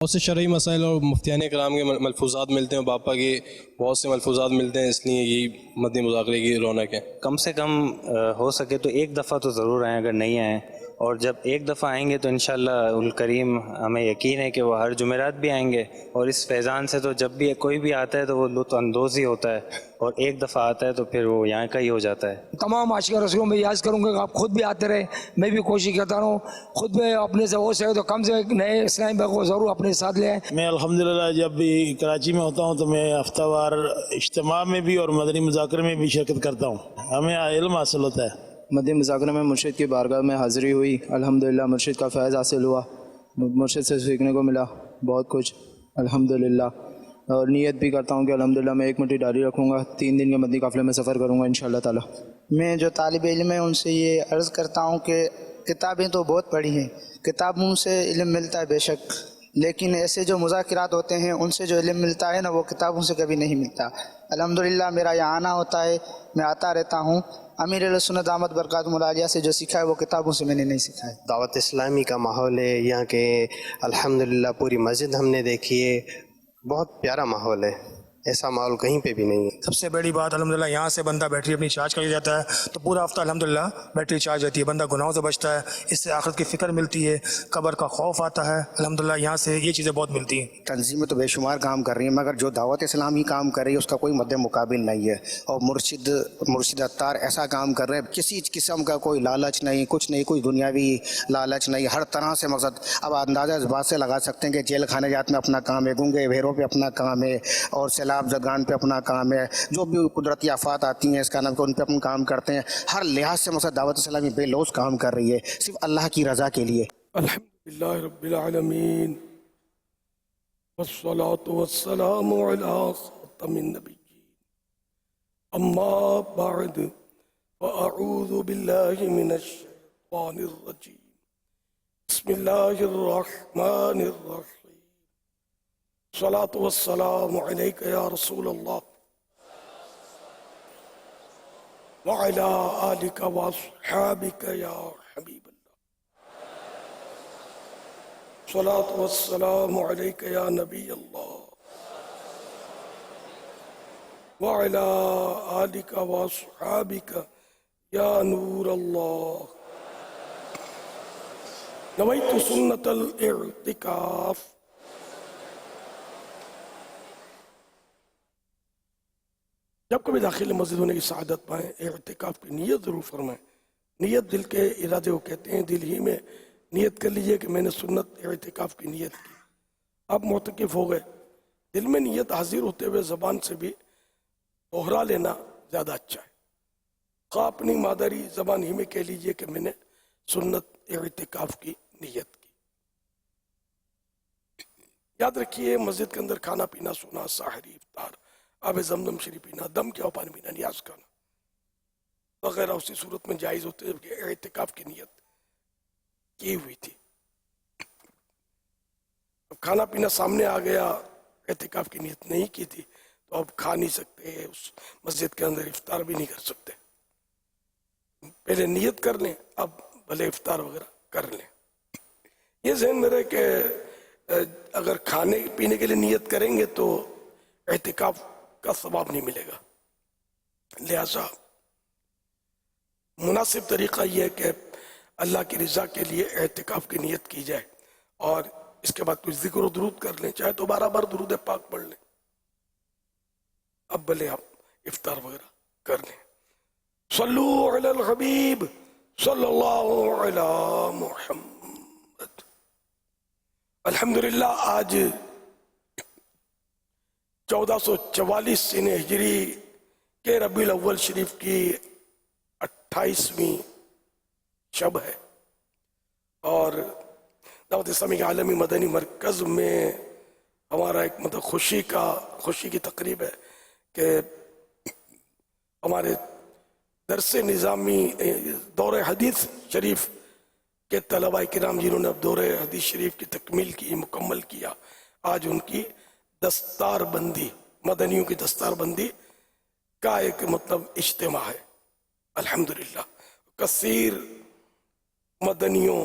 بہت سے شرعی مسائل اور مفتیان کرام کے ملفوظات ملتے ہیں، باپا کے بہت سے ملفوظات ملتے ہیں، اس لیے یہی مدنی مذاکرے کی رونق ہے۔ کم سے کم ہو سکے تو ایک دفعہ تو ضرور آئیں، اگر نہیں آئیں، اور جب ایک دفعہ آئیں گے تو انشاءاللہ الکریم ہمیں یقین ہے کہ وہ ہر جمعرات بھی آئیں گے، اور اس فیضان سے تو جب بھی کوئی بھی آتا ہے تو وہ لطف اندوز ہی ہوتا ہے، اور ایک دفعہ آتا ہے تو پھر وہ یہاں کا ہی ہو جاتا ہے۔ تمام عاشق رسولوں میں یاد کروں گا کہ آپ خود بھی آتے رہے، میں بھی کوشش کرتا رہوں، خود بھی اپنے سے ہو سکے تو کم سے ایک نئے اسلامی بھائی کو ضرور اپنے ساتھ لے آئیں۔ میں الحمدللہ جب بھی کراچی میں ہوتا ہوں تو میں ہفتہ وار اجتماع میں بھی اور مدنی مذاکرے میں بھی شرکت کرتا ہوں، ہمیں علم حاصل ہوتا ہے۔ مدنی مذاکرے میں مرشد کی بارگاہ میں حاضری ہوئی، الحمدللہ مرشد کا فیض حاصل ہوا، مرشد سے سیکھنے کو ملا بہت کچھ الحمدللہ، اور نیت بھی کرتا ہوں کہ الحمدللہ میں 1 مٹھی ڈالی رکھوں گا، 3 دن کے مدنی قافلے میں سفر کروں گا انشاءاللہ تعالی۔ میں جو طالب علم ہیں ان سے یہ عرض کرتا ہوں کہ کتابیں تو بہت پڑھی ہیں، کتابوں سے علم ملتا ہے بے شک، لیکن ایسے جو مذاکرات ہوتے ہیں ان سے جو علم ملتا ہے نا وہ کتابوں سے کبھی نہیں ملتا۔ الحمدللہ میرا یہاں آنا ہوتا ہے، میں آتا رہتا ہوں، امیر علیہ سنت دامت برکاتہم العالیہ سے جو سیکھا ہے وہ کتابوں سے میں نے نہیں سیکھا ہے۔ دعوت اسلامی کا ماحول ہے یہاں کے، الحمدللہ پوری مسجد ہم نے دیکھی ہے، بہت پیارا ماحول ہے، ایسا ماحول کہیں پہ بھی نہیں ہے۔ سب سے بڑی بات الحمدللہ یہاں سے بندہ بیٹری اپنی چارج کر جاتا ہے تو پورا ہفتہ الحمدللہ بیٹری چارج رہتی ہے، بندہ گناہوں سے بچتا ہے، اس سے آخرت کی فکر ملتی ہے، قبر کا خوف آتا ہے، الحمدللہ یہاں سے یہ چیزیں بہت ملتی ہیں۔ تنظیمیں تو بے شمار کام کر رہی ہیں مگر جو دعوت اسلامی کام کر رہی ہے اس کا کوئی مد مقابل نہیں ہے، اور مرشد اتار ایسا کام کر رہے ہیں، کسی قسم کا کوئی لالچ نہیں، کچھ نہیں، کوئی دنیاوی لالچ نہیں، ہر طرح سے مقصد اب اندازہ اس بات سے لگا سکتے ہیں کہ جیل خانے جات میں اپنا کام ہے، گونگے بھیروں پہ اپنا کام ہے، اور سیلاب زدگان پہ اپنا کام ہے، جو بھی قدرتی آفات آتی ہیں اس کا نام ان پہ اپنا کام کرتے ہیں، ہر لحاظ سے مقصد دعوت اسلامی بے لوث کام کر رہی ہے صرف اللہ کی رضا کے لیے۔ الحمدللہ رب العالمین والصلاة والسلام علی خاتم النبیین، اما بعد فاعوذ باللہ من الشیطان الرجیم، بسم اللہ الرحمن الرحیم، الصلاة والسلام علیک یا رسول اللہ وعلی آلک واصحابک یا حبیب اللہ، الصلاة والسلام علیک یا نبی اللہ وعلی آلک واصحابک یا نور اللہ، نویت سنت الاعتکاف۔ جب کبھی داخل مسجد ہونے کی سعادت پائیں، اعتکاف کی نیت ضرور فرمائیں۔ نیت دل کے ارادے کو کہتے ہیں، دل ہی میں نیت کر لیجئے کہ میں نے سنت اعتکاف کی نیت کی، آپ معتکف ہو گئے۔ دل میں نیت حاضر ہوتے ہوئے زبان سے بھی دوہرا لینا زیادہ اچھا ہے، خواہ اپنی مادری زبان ہی میں کہہ لیجئے کہ میں نے سنت اعتکاف کی نیت کی۔ یاد رکھیے مسجد کے اندر کھانا پینا، سونا، سحری، افطار، آب زمزم شریف پینا، دم کیا پانی پینا، نیاز کرنا وغیرہ اسی صورت میں جائز ہوتے ہیں کہ اعتکاف کی نیت کی ہوئی تھی۔ اب کھانا پینا سامنے آ گیا، اعتکاف کی نیت نہیں کی تھی تو اب کھا نہیں سکتے، اس مسجد کے اندر افطار بھی نہیں کر سکتے، پہلے نیت کر لیں، اب بھلے افطار وغیرہ کر لیں۔ یہ ذہن میں رہے کہ اگر کھانے پینے کے لیے نیت کریں گے تو اعتکاف کا ثواب نہیں ملے گا، لہذا مناسب طریقہ یہ ہے کہ اللہ کی رضا کے لیے اعتکاف کی نیت کی جائے، اور اس کے بعد کچھ ذکر و درود کر لیں، چاہے تو 12 بار درود پاک پڑھ لیں، اب بھلے آپ افطار وغیرہ کر لیں۔ صلو علی الحبیب صلی اللہ علی محمد۔ الحمدللہ آج 1444 سن ہجری کے ربیع الاول شریف کی 28ویں شب ہے، اور دعوت اسلامی عالمی مدنی مرکز میں ہمارا ایک مطلب خوشی کی تقریب ہے کہ ہمارے درس نظامی دور حدیث شریف کے طلباء کرام جنہوں نے اب دور حدیث شریف کی تکمیل کی، مکمل کیا، آج ان کی دستار بندی، مدنیوں کی دستار بندی کا ایک مطلب اجتماع ہے۔ الحمدللہ کثیر مدنیوں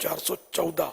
414,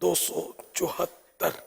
274।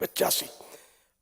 85।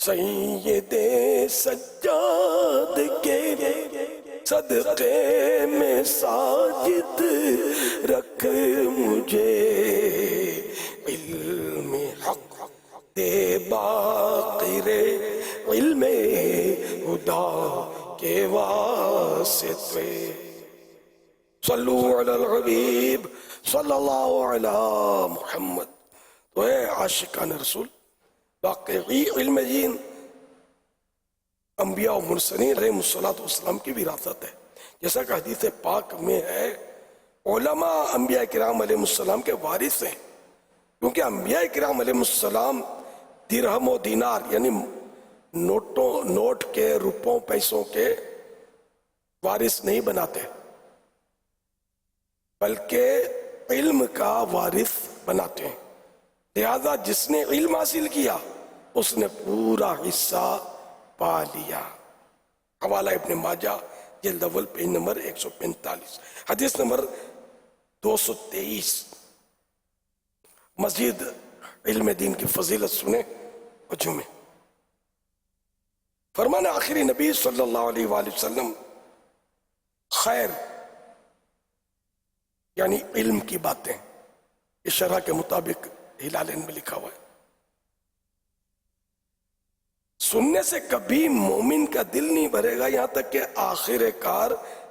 سید سجاد کے صدقے میں ساجد رکھ مجھے، علم حق دے باقر علم خدا کے واسطے۔ صلو علی الحبیب صلی اللہ علی محمد۔ تو ہے عاشقان رسول واقعی علم دین انبیاء و مرسلین علیہ السلام کی وراثت ہے، جیسا کہ حدیث پاک میں ہے علماء انبیاء کرام علیہ السلام کے وارث ہیں، کیونکہ انبیاء کرام علیہ السلام درہم و دینار یعنی نوٹ کے روپوں پیسوں کے وارث نہیں بناتے، بلکہ علم کا وارث بناتے ہیں۔ لہذا جس نے علم حاصل کیا اس نے پورا حصہ پا لیا۔ حوالہ ابن ماجہ جلد اول پیج نمبر 145، حدیث نمبر 223۔ مزید علم دین کی فضیلت سنیں اور جمعیں۔ فرمان آخری نبی صلی اللہ علیہ وآلہ وسلم خیر یعنی علم کی باتیں، اس شرح کے مطابق ہلالین میں لکھا ہوا ہے، سننے سے کبھی مومن کا دل نہیں بھرے گا یہاں تک کہ آخر کار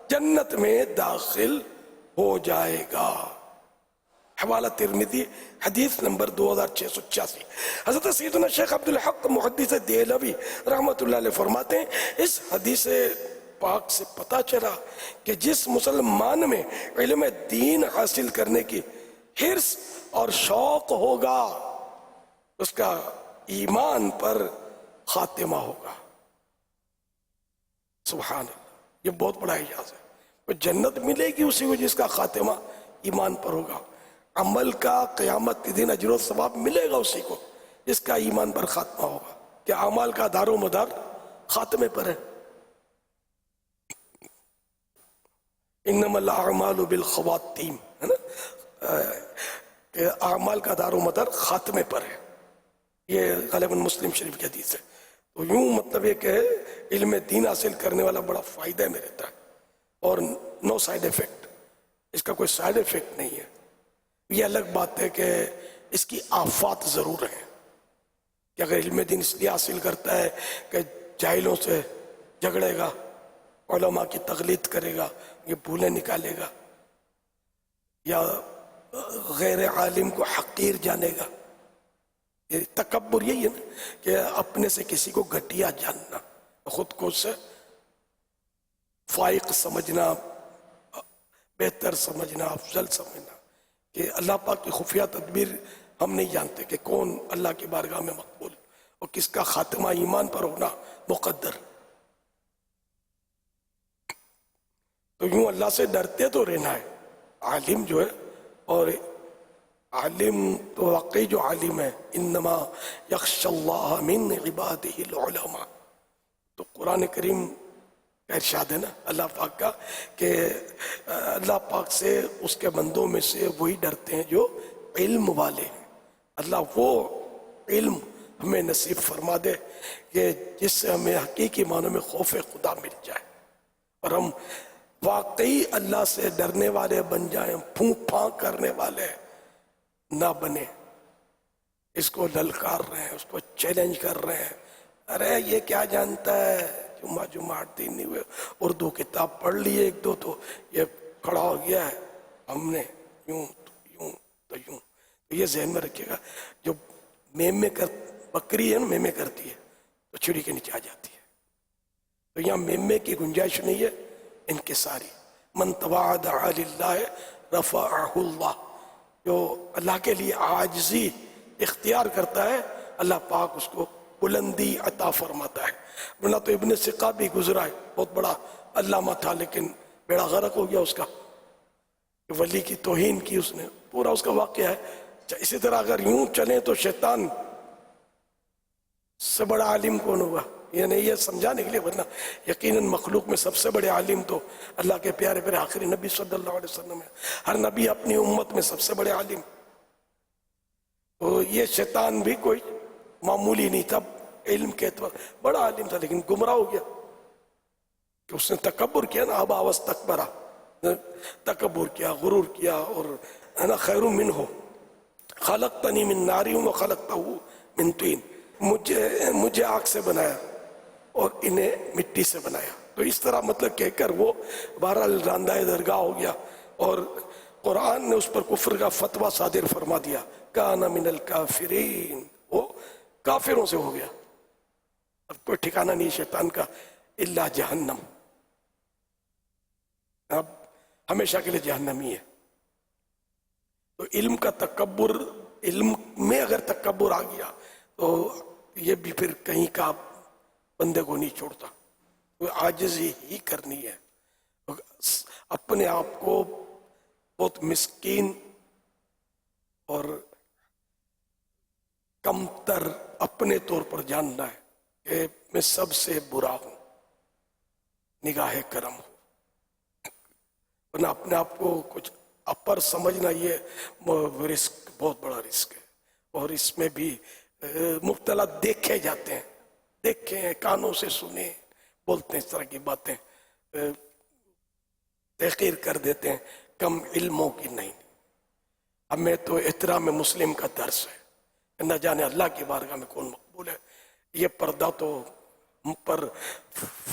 جنت میں داخل ہو جائے گا۔ حوالہ ترمذی حدیث نمبر 2686۔ حضرت سیدنا شیخ عبدالحق محدث دہلوی رحمۃ اللہ علیہ فرماتے ہیں اس حدیث پاک سے پتہ چلا کہ جس مسلمان میں علم دین حاصل کرنے کی حرص اور شوق ہوگا اس کا ایمان پر خاتمہ ہوگا۔ سبحان اللہ، یہ بہت بڑا اعجاز ہے۔ جنت ملے گی اسی کو جس کا خاتمہ ایمان پر ہوگا، عمل کا قیامت کے دن اجر و ثواب ملے گا اسی کو جس کا ایمان پر خاتمہ ہوگا۔ کہ اعمال کا دار و مدار خاتمے پر ہے۔ انما الاعمال بالخواتیم، ہے نا، کہ اعمال کا دار و مدار خاتمے پر ہے۔ یہ غالباً مسلم شریف کی حدیث ہے۔ تو یوں مطلب یہ کہ علم دین حاصل کرنے والا بڑا فائدہ میں رہتا ہے اور نو سائیڈ ایفیکٹ، اس کا کوئی سائیڈ ایفیکٹ نہیں ہے۔ یہ الگ بات ہے کہ اس کی آفات ضرور ہیں کہ اگر علم دین اس لیے حاصل کرتا ہے کہ جاہلوں سے جھگڑے گا، علماء کی تقلید کرے گا، یہ بھولیں نکالے گا، یا غیر عالم کو حقیر جانے گا۔ یہ تکبر یہی ہے نا کہ اپنے سے کسی کو گھٹیا جاننا، خود کو سے فائق سمجھنا، بہتر سمجھنا، افضل سمجھنا، کہ اللہ پاک کی خفیہ تدبیر ہم نہیں جانتے کہ کون اللہ کی بارگاہ میں مقبول اور کس کا خاتمہ ایمان پر ہونا مقدر۔ تو یوں اللہ سے ڈرتے تو رہنا ہے۔ عالم جو ہے، اور عالم تو واقعی جو عالم ہے، انما یخشى اللہ من عبادہ العلماء، تو قرآن کریم کا ارشاد ہے نا اللہ پاک کا کہ اللہ پاک سے اس کے بندوں میں سے وہی ڈرتے ہیں جو علم والے ہیں۔ اللہ وہ علم ہمیں نصیب فرما دے کہ جس سے ہمیں حقیقی معنوں میں خوف خدا مل جائے اور ہم واقعی اللہ سے ڈرنے والے بن جائیں، پھوں پھاں کرنے والے نہ بنے۔ اس کو للکار رہے ہیں، اس کو چیلنج کر رہے ہیں، ارے یہ کیا جانتا ہے، جمعہ 8 دن نہیں ہوئے، اردو کتاب پڑھ لی ایک دو تو یہ کھڑا ہو گیا ہے، ہم نے یوں تو یوں تو یوں۔ تو یہ ذہن میں رکھیے گا، جو بکری ہے نا میمے کرتی ہے تو چھڑی کے نیچے آ جاتی ہے، تو یہاں میمے کی گنجائش نہیں ہے، انکساری۔ من تواضع للہ رفعہ اللہ، جو اللہ کے لیے عاجزی اختیار کرتا ہے اللہ پاک اس کو بلندی عطا فرماتا ہے۔ ورنہ تو ابن سقا بھی گزرا ہے، بہت بڑا علامہ تھا لیکن بیڑا غرق ہو گیا اس کا، ولی کی توہین کی اس نے، پورا اس کا واقعہ ہے۔ اسی طرح اگر یوں چلیں تو شیطان سے بڑا عالم کون ہوگا، یعنی یہ سمجھانے کے لیے، ورنہ یقیناً مخلوق میں سب سے بڑے عالم تو اللہ کے پیارے پیارے آخری نبی صلی اللہ علیہ وسلم ہے۔ ہر نبی اپنی امت میں سب سے بڑے عالم، تو یہ شیطان بھی کوئی معمولی نہیں تھا، علم کے اعتبار بڑا عالم تھا لیکن گمراہ ہو گیا کہ اس نے تکبر کیا نا، ابا واستکبر، تکبر کیا، غرور کیا، اور انا خیر منہ خلقتنی من نار و خلقتہ من طین، مجھے آگ سے بنایا اور انہیں مٹی سے بنایا. تو اس طرح مطلب کہہ کر وہ بہرحال راندہ درگاہ ہو گیا اور قرآن نے اس پر کفر کا فتویٰ صادر فرما دیا، کان من الکافرین، وہ کافروں سے ہو گیا. اب کوئی ٹھکانہ نہیں شیطان کا، الا جہنم، اب ہمیشہ کے لیے جہنمی ہے. تو علم کا تکبر، علم میں اگر تکبر آ گیا تو یہ بھی پھر کہیں کا بندے کو نہیں چھوڑتا. عاجزی ہی کرنی ہے، اپنے آپ کو بہت مسکین اور کمتر اپنے طور پر جاننا ہے کہ میں سب سے برا ہوں، نگاہ کرم ہوں. ورنہ اپنے آپ کو کچھ اپر سمجھنا یہ رسک، بہت بڑا رسک ہے. اور اس میں بھی مبتلا دیکھے جاتے ہیں، دیکھے ہیں، کانوں سے سنے، بولتے ہیں اس طرح کی باتیں، تحقیر کر دیتے ہیں. کم علموں کی نہیں. ہمیں تو احترام مسلم کا درس ہے، نہ جانے اللہ کی بارگاہ میں کون مقبول ہے. یہ پردہ تو ہم پر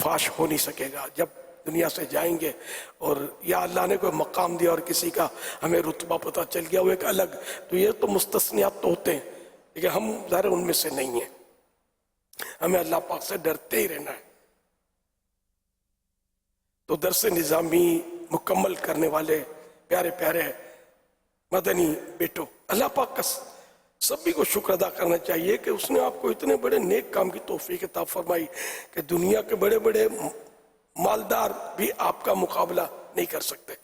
فاش ہو نہیں سکے گا. جب دنیا سے جائیں گے اور یا اللہ نے کوئی مقام دیا اور کسی کا ہمیں رتبہ پتہ چل گیا وہ ایک الگ، تو یہ تو مستثنیات تو ہوتے ہیں لیکن ہم ظاہر ان میں سے نہیں ہیں. ہمیں اللہ پاک سے ڈرتے ہی رہنا ہے. تو درس نظامی مکمل کرنے والے پیارے پیارے مدنی بیٹو، اللہ پاک کا سبھی کو شکر ادا کرنا چاہیے کہ اس نے آپ کو اتنے بڑے نیک کام کی توفیق عطا فرمائی کہ دنیا کے بڑے بڑے مالدار بھی آپ کا مقابلہ نہیں کر سکتے.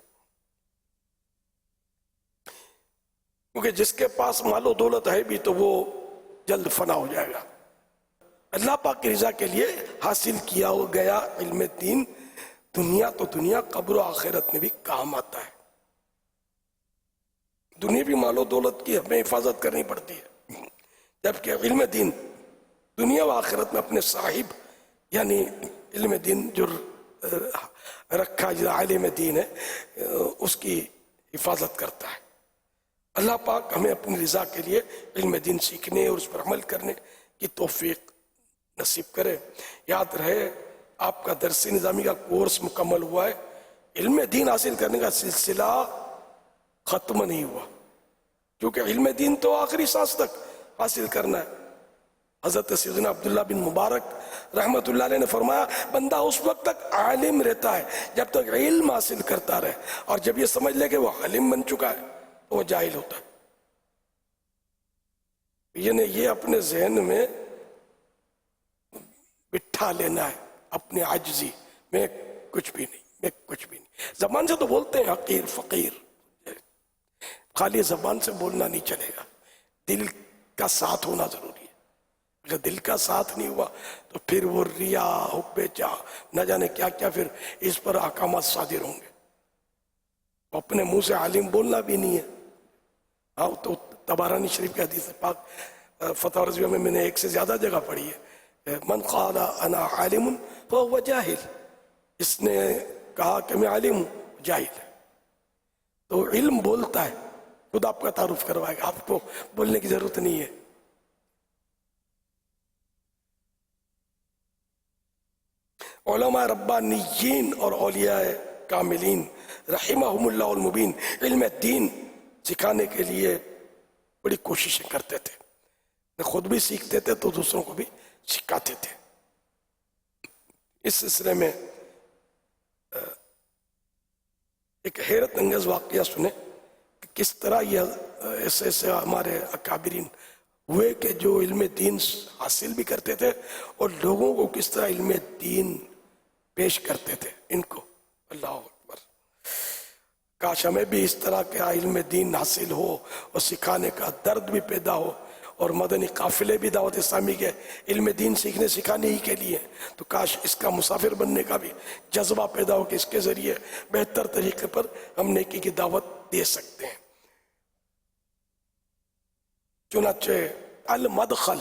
کیونکہ جس کے پاس مال و دولت ہے بھی تو وہ جلد فنا ہو جائے گا. اللہ پاک کی رضا کے لیے حاصل کیا ہو گیا علم دین دنیا تو دنیا، قبر و آخرت میں بھی کام آتا ہے. دنیاوی مال و دولت کی ہمیں حفاظت کرنی پڑتی ہے، جبکہ علم دین دنیا و آخرت میں اپنے صاحب یعنی علم دین جو رکھا جو عالم دین ہے اس کی حفاظت کرتا ہے. اللہ پاک ہمیں اپنی رضا کے لیے علم دین سیکھنے اور اس پر عمل کرنے کی توفیق نصیب کرے. یاد رہے آپ کا درس نظامی کا کورس مکمل ہوا ہے، علم دین حاصل کرنے کا سلسلہ ختم نہیں ہوا، کیونکہ علم دین تو آخری سانس تک حاصل کرنا ہے. حضرت سیدنا عبداللہ بن مبارک رحمت اللہ علیہ نے فرمایا بندہ اس وقت تک عالم رہتا ہے جب تک علم حاصل کرتا رہے، اور جب یہ سمجھ لے کہ وہ عالم بن چکا ہے تو وہ جاہل ہوتا ہے. یعنی یہ اپنے ذہن میں بٹھا لینا ہے اپنی عاجزی، میں کچھ بھی نہیں، میں کچھ بھی نہیں. زبان سے تو بولتے ہیں حقیر فقیر، خالی زبان سے بولنا نہیں چلے گا، دل کا ساتھ ہونا ضروری ہے. اگر دل کا ساتھ نہیں ہوا تو پھر وہ ریا، حب جاہ، نہ جانے کیا کیا پھر اس پر احکامات صادر ہوں گے. اپنے منہ سے عالم بولنا بھی نہیں ہے. ہاں تو طبرانی شریف کی حدیث پاک فتح رضویہ میں نے ایک سے زیادہ جگہ پڑھی ہے، من قال انا عالم فهو جاہل، اس نے کہا کہ میں عالم ہوں، جاہل ہے. تو علم بولتا ہے، خود آپ کا تعارف کروائے گا، آپ کو بولنے کی ضرورت نہیں ہے. علماء ربانیین اور اولیاء کاملین رحمہم اللہ المبین علم دین سکھانے کے لیے بڑی کوششیں کرتے تھے. خود بھی سیکھتے تھے تو دوسروں کو بھی سکھاتے تھے. اس سلسلے میں ایک حیرت انگیز واقعہ سنے کہ کس طرح یہ ایسے ہمارے اکابرین ہوئے کہ جو علم دین حاصل بھی کرتے تھے اور لوگوں کو کس طرح علم دین پیش کرتے تھے ان کو. اللہ اکبر، کاش ہمیں بھی اس طرح کا علم دین حاصل ہو اور سکھانے کا درد بھی پیدا ہو، اور مدنی قافلے بھی دعوت اسلامی کے علم دین سیکھنے سکھانے ہی کے لیے. تو کاش اس کا مسافر بننے کا بھی جذبہ پیدا ہو کہ اس کے ذریعے بہتر طریقے پر ہم نیکی کی دعوت دے سکتے ہیں. چنانچہ المدخل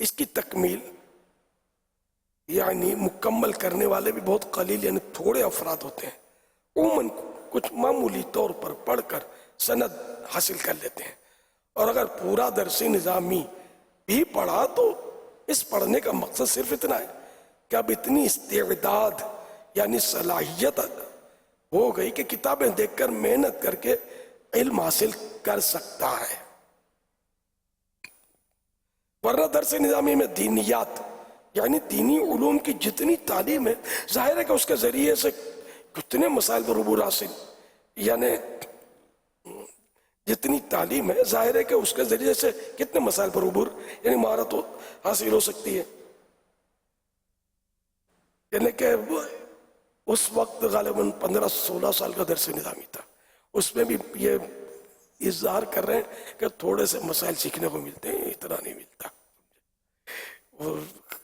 اس کی تکمیل یعنی مکمل کرنے والے بھی بہت قلیل یعنی تھوڑے افراد ہوتے ہیں، عموماً کچھ معمولی طور پر پڑھ کر سند حاصل کر لیتے ہیں، اور اگر پورا درس نظامی بھی پڑھا تو اس پڑھنے کا مقصد صرف اتنا ہے کہ اب اتنی استعداد یعنی صلاحیت ہو گئی کہ کتابیں دیکھ کر محنت کر کے علم حاصل کر سکتا ہے، ورنہ درس نظامی میں دینیات یعنی دینی علوم کی جتنی تعلیم ہے ظاہر ہے کہ اس کے ذریعے سے کتنے مسائل پر عبور حاصل یعنی جتنی تعلیم ہے ظاہر ہے کہ اس کے ذریعے سے کتنے مسائل پر عبور یعنی مہارت حاصل ہو سکتی ہے، یعنی کہ اس وقت غالباً 15-16 سال کا درس نظامی تھا، اس میں بھی یہ اظہار کر رہے ہیں کہ تھوڑے سے مسائل سیکھنے کو ملتے ہیں، اتنا نہیں ملتا،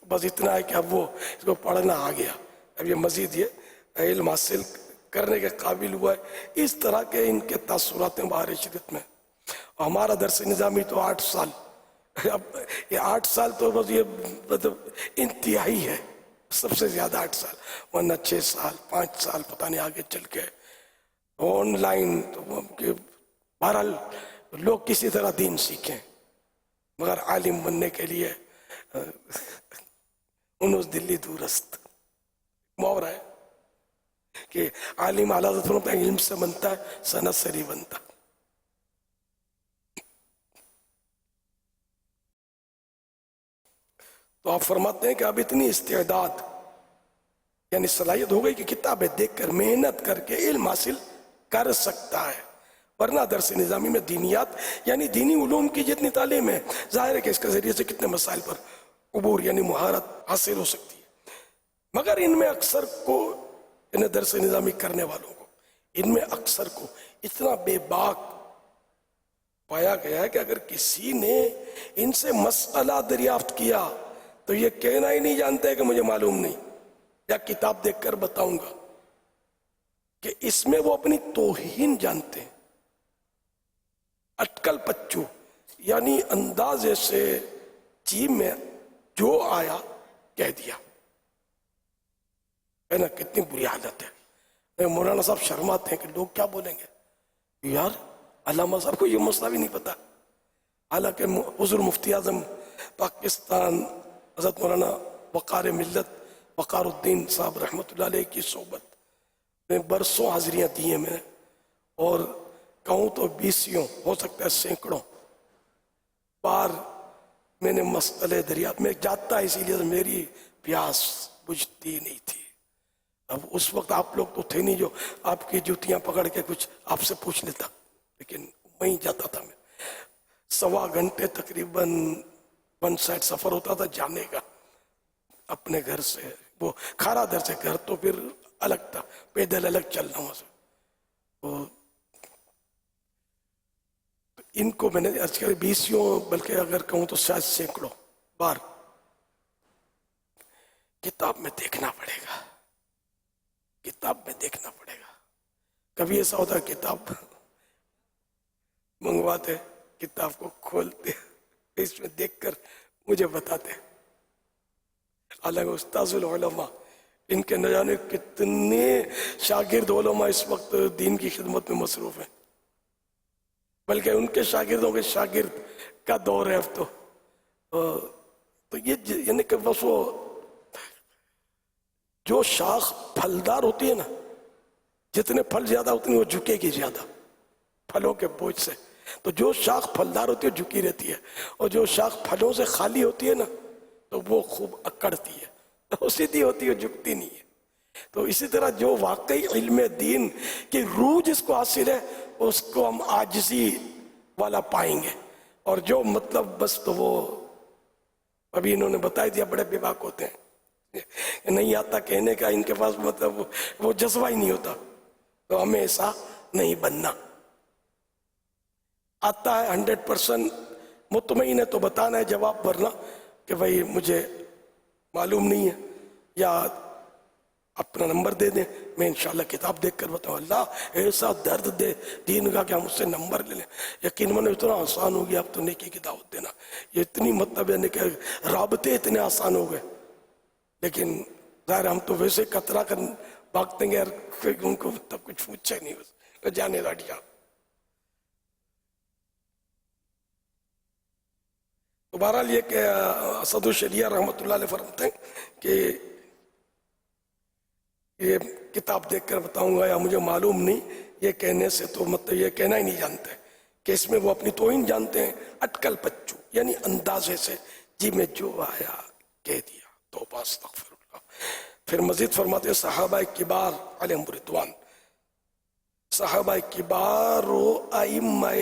بس اتنا ہے کہ اب وہ اس کو پڑھنا آ گیا، اب یہ مزید یہ علم حاصل کرنے کے قابل ہوا ہے۔ اس طرح کے ان کے تاثرات ہیں بہار شریعت میں۔ ہمارا درس نظامی تو 8 سال، اب یہ 8 سال تو بس یہ مطلب انتہائی ہے، سب سے زیادہ 8 سال، ورنہ 6 سال 5 سال پتہ نہیں آگے چل کے آن لائن تو بہرحال لوگ کسی طرح دین سیکھیں، مگر عالم بننے کے لیے انوس دلی دورست محاورہ ہے کہ عالم اعلیٰ حضرت فرماتے ہیں علم سے بنتا ہے، سند سے نہیں بنتا۔ تو آپ فرماتے ہیں کہ اب اتنی استعداد یعنی صلاحیت ہو گئی کہ کتابیں دیکھ کر محنت کر کے علم حاصل کر سکتا ہے، ورنہ درس نظامی میں دینیات یعنی دینی علوم کی جتنی تعلیم ہے ظاہر ہے کہ اس کے ذریعے سے کتنے مسائل پر عبور یعنی مہارت حاصل ہو سکتی ہے، مگر ان میں اکثر کو انہیں درس نظامی کرنے والوں کو ان میں اکثر کو اتنا بے باک پایا گیا ہے کہ اگر کسی نے ان سے مسئلہ دریافت کیا تو یہ کہنا ہی نہیں جانتے کہ مجھے معلوم نہیں، یا کتاب دیکھ کر بتاؤں گا، کہ اس میں وہ اپنی توہین جانتے ہیں، اٹکل پچو یعنی اندازے سے جی میں جو آیا کہہ دیا ہے نا، کتنی بری حالت ہے۔ مولانا صاحب شرماتے ہیں کہ لوگ کیا بولیں گے، یار علامہ صاحب کو یہ مسئلہ بھی نہیں پتا، حالانکہ حضور مفتی اعظم پاکستان حضرت مولانا وقار ملت وقار الدین صاحب رحمۃ اللہ علیہ کی صحبت میں برسوں حاضریاں دی ہیں میں، اور کہوں تو 20 ہو سکتا ہے سینکڑوں بار میں نے مسئلے دریافت میں جاتا ہے، اسی لیے میری پیاس بجھتی نہیں تھی۔ اب اس وقت آپ لوگ تو تھے نہیں جو آپ کی جوتیاں پکڑ کے کچھ آپ سے پوچھ لیتا، لیکن وہیں جاتا تھا میں، 1.25 گھنٹے تقریباً 1 سائڈ سفر ہوتا تھا جانے کا اپنے گھر سے، وہ کھارا در سے گھر تو پھر الگ تھا، پیدل الگ چلنا وہاں سے۔ تو ان کو میں نے آج کل 20 بلکہ اگر کہوں تو شاید سینکڑوں بار کتاب میں دیکھنا پڑے گا، کتاب میں دیکھنا پڑے گا۔ کبھی ایسا ہوتا ہے کتاب منگواتے، کتاب کو کھولتے، اس میں دیکھ کر مجھے بتاتے، حالانکہ استاذ العلماء ان کے نہ جانے کتنے شاگرد علماء اس وقت دین کی خدمت میں مصروف ہیں، بلکہ ان کے شاگردوں کے شاگرد کا دور ہے اب تو یہ یعنی کہ بس وہ جو شاخ پھلدار ہوتی ہے نا، جتنے پھل زیادہ اتنی وہ جھکے گی زیادہ پھلوں کے بوجھ سے، تو جو شاخ پھلدار ہوتی ہے جھکی رہتی ہے، اور جو شاخ پھلوں سے خالی ہوتی ہے نا تو وہ خوب اکڑتی ہے، وہ سیدھی ہوتی ہے، جھکتی نہیں ہے۔ تو اسی طرح جو واقعی علم دین کی روح جس کو حاصل ہے اس کو ہم عاجزی والا پائیں گے، اور جو مطلب بس تو وہ ابھی انہوں نے بتا دیا بڑے بے باک ہوتے ہیں، نہیں آتا کہنے کا، ان کے پاس مطلب وہ جذبہ ہی نہیں ہوتا، تو ہمیں ایسا نہیں بننا۔ آتا ہے 100% مطمئن ہے تو بتانا ہے، جواب بھرنا کہ بھائی مجھے معلوم نہیں ہے، یا اپنا نمبر دے دیں، میں انشاءاللہ کتاب دیکھ کر بتاؤں اللہ ایسا درد دے دین کا کہ ہم اس سے نمبر لے لیں. یقین مانو اتنا آسان ہو گیا اب تو نیکی کی دعوت دینا. یہ اتنی مطلب ہے کہ رابطے اتنے آسان ہو گئے، لیکن ظاہر ہم تو ویسے کترا کر بھاگتے گے، ان کو تب کچھ پوچھے نہیں، بس جانے راڈیا. تو بہرحال یہ کہ اسد الشریعہ رحمۃ اللہ علیہ فرماتے ہیں کہ یہ کتاب دیکھ کر بتاؤں گا یا مجھے معلوم نہیں، یہ کہنے سے تو مطلب یہ کہنا ہی نہیں جانتے کہ اس میں وہ اپنی توہین جانتے ہیں. اٹکل پچو یعنی اندازے سے جی میں جو آیا کہہ دیا، توبہ استغفر اللہ. پھر مزید فرماتے ہیں صحابہ کبار علیہم رضوان، صحابہ کبار و ائمہ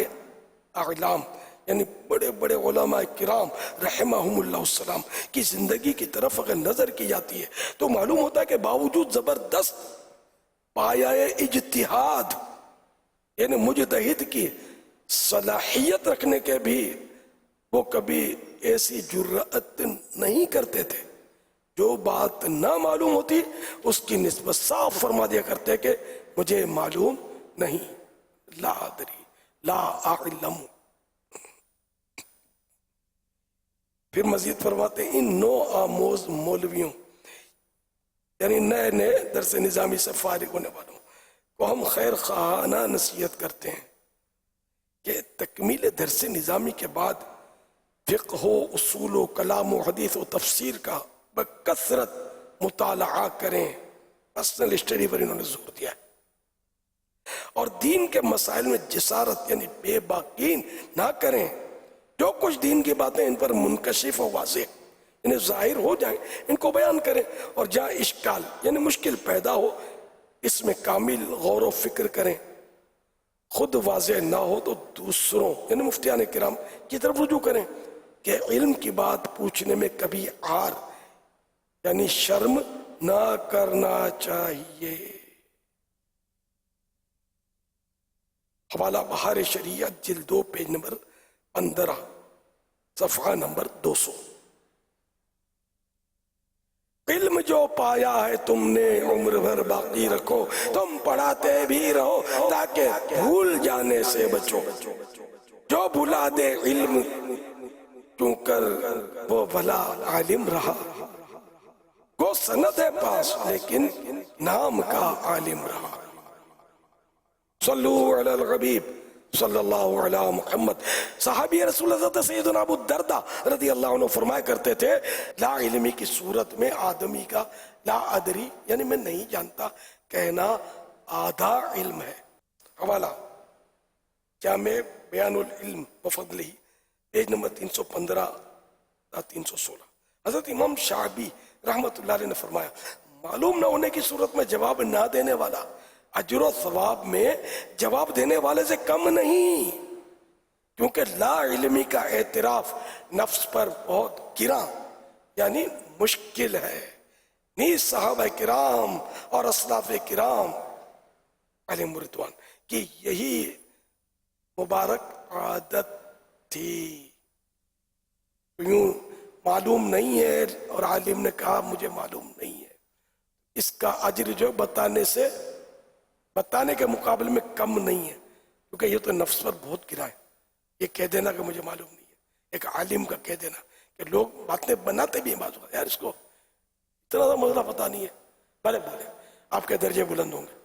اعلام یعنی بڑے بڑے علماء کرام رحمہم اللہ السلام کی زندگی کی طرف اگر نظر کی جاتی ہے تو معلوم ہوتا ہے کہ باوجود زبردست پایہ اجتہاد یعنی مجتہد کی صلاحیت رکھنے کے بھی وہ کبھی ایسی جرأت نہیں کرتے تھے. جو بات نہ معلوم ہوتی اس کی نسبت صاف فرما دیا کرتے کہ مجھے معلوم نہیں، لا ادری لا اعلم. پھر مزید فرماتے ہیں ان نو آموز مولویوں یعنی نئے نئے درس نظامی سے فارغ ہونے والوں کو ہم خیر خواہانہ نصیحت کرتے ہیں کہ تکمیل درس نظامی کے بعد فقہ و اصول و کلام و حدیث و تفسیر کا بکثرت مطالعہ کریں. پرسنل اسٹڈی پر انہوں نے زور دیا ہے. اور دین کے مسائل میں جسارت یعنی بے باکین نہ کریں. جو کچھ دین کی باتیں ان پر منکشف و واضح انہیں ظاہر ہو جائیں ان کو بیان کریں، اور جہاں اشکال یعنی مشکل پیدا ہو اس میں کامل غور و فکر کریں. خود واضح نہ ہو تو دوسروں یعنی مفتیان کرام کی طرف رجوع کریں کہ علم کی بات پوچھنے میں کبھی عار یعنی شرم نہ کرنا چاہیے. حوالہ بہار شریعت جلد 2 پیج نمبر 15 صفحہ نمبر 200. علم جو پایا ہے تم نے عمر بھر باقی رکھو، تم پڑھاتے بھی رہو تاکہ بھول جانے سے بچو. جو بھلا دے علم کیوں کر وہ بھلا عالم رہا، وہ سند ہے پاس لیکن نام کا عالم رہا. صلو علی الحبیب صلی اللہ علیہ محمد. صحابی رسول اللہ سیدنا ابو الدرداء رضی اللہ عنہ فرمایا کرتے تھے لا علمی کی صورت میں آدمی کا لا ادری یعنی میں نہیں جانتا کہنا آدھا علم ہے. حوالہ جامع بیان العلم وفضلہ پیج نمبر 315 316. حضرت امام شعبی رحمت اللہ علیہ نے فرمایا معلوم نہ ہونے کی صورت میں جواب نہ دینے والا اجر و ثواب میں جواب دینے والے سے کم نہیں، کیونکہ لا علمی کا اعتراف نفس پر بہت گراں یعنی مشکل ہے. نیز صحابہ کرام اور اسلاف کرام علیہم رضوان کی یہی مبارک عادت تھی. یوں معلوم نہیں ہے اور عالم نے کہا مجھے معلوم نہیں ہے، اس کا اجر جو بتانے کے مقابلے میں کم نہیں ہے، کیونکہ یہ تو نفس پر بہت گرا ہے. یہ کہہ دینا کہ مجھے معلوم نہیں ہے، ایک عالم کا کہہ دینا کہ لوگ باتیں بناتے بھی ہیں بعض وقت یار اس کو اتنا زیادہ مسئلہ پتا نہیں ہے، بھلے بھلے آپ کے درجے بلند ہوں گے.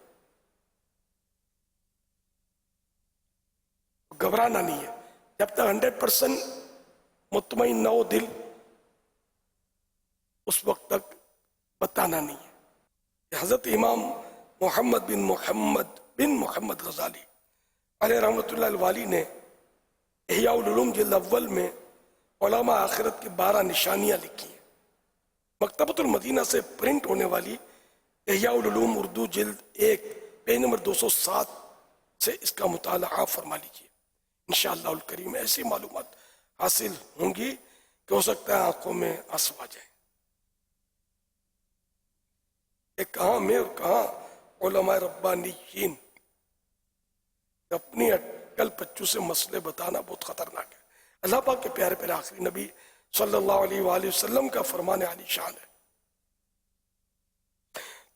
گھبرانا نہیں ہے جب تک 100% مطمئن نہ ہو دل، اس وقت تک بتانا نہیں ہے. حضرت امام محمد بن محمد غزالی علیہ رحمۃ اللہ الوالی نے احیاء العلوم جلد اول میں علماء آخرت کی 12 نشانیاں لکھی ہیں. مکتبۃ المدینہ سے پرنٹ ہونے والی احیاء العلوم اردو جلد 1 پیج نمبر 207 سے اس کا مطالعہ فرما لیجیے. انشاءاللہ الکریم ایسی معلومات حاصل ہوں گی کہ ہو سکتا ہے آنکھوں میں آنسو آ جائیں. ایک کہاں میں اور کہاں علماء ربانیین اپنی عقل پچو سے مسئلے بتانا بہت خطرناک ہے. اللہ پاک کے پیارے پیارے آخری نبی صلی اللہ علیہ وآلہ وسلم کا فرمان عالی شان ہے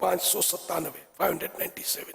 597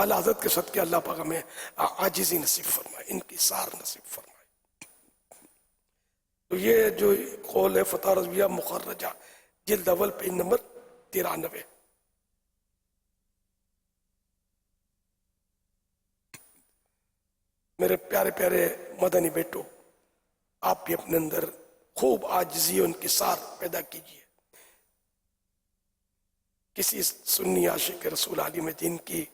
اعلیٰ حضرت کے صدقے اللہ پاک ہمیں عاجزی نصیب فرمائے، انکسار نصیب فرمائے۔ تو یہ جو قول ہے فتح رضویہ مخرجہ جلد اول پیج نمبر 93۔ میرے پیارے پیارے مدنی بیٹو، آپ بھی اپنے اندر خوب عاجزی و انکسار پیدا کیجئے۔ کسی سنی عاشق رسول عالم دین کی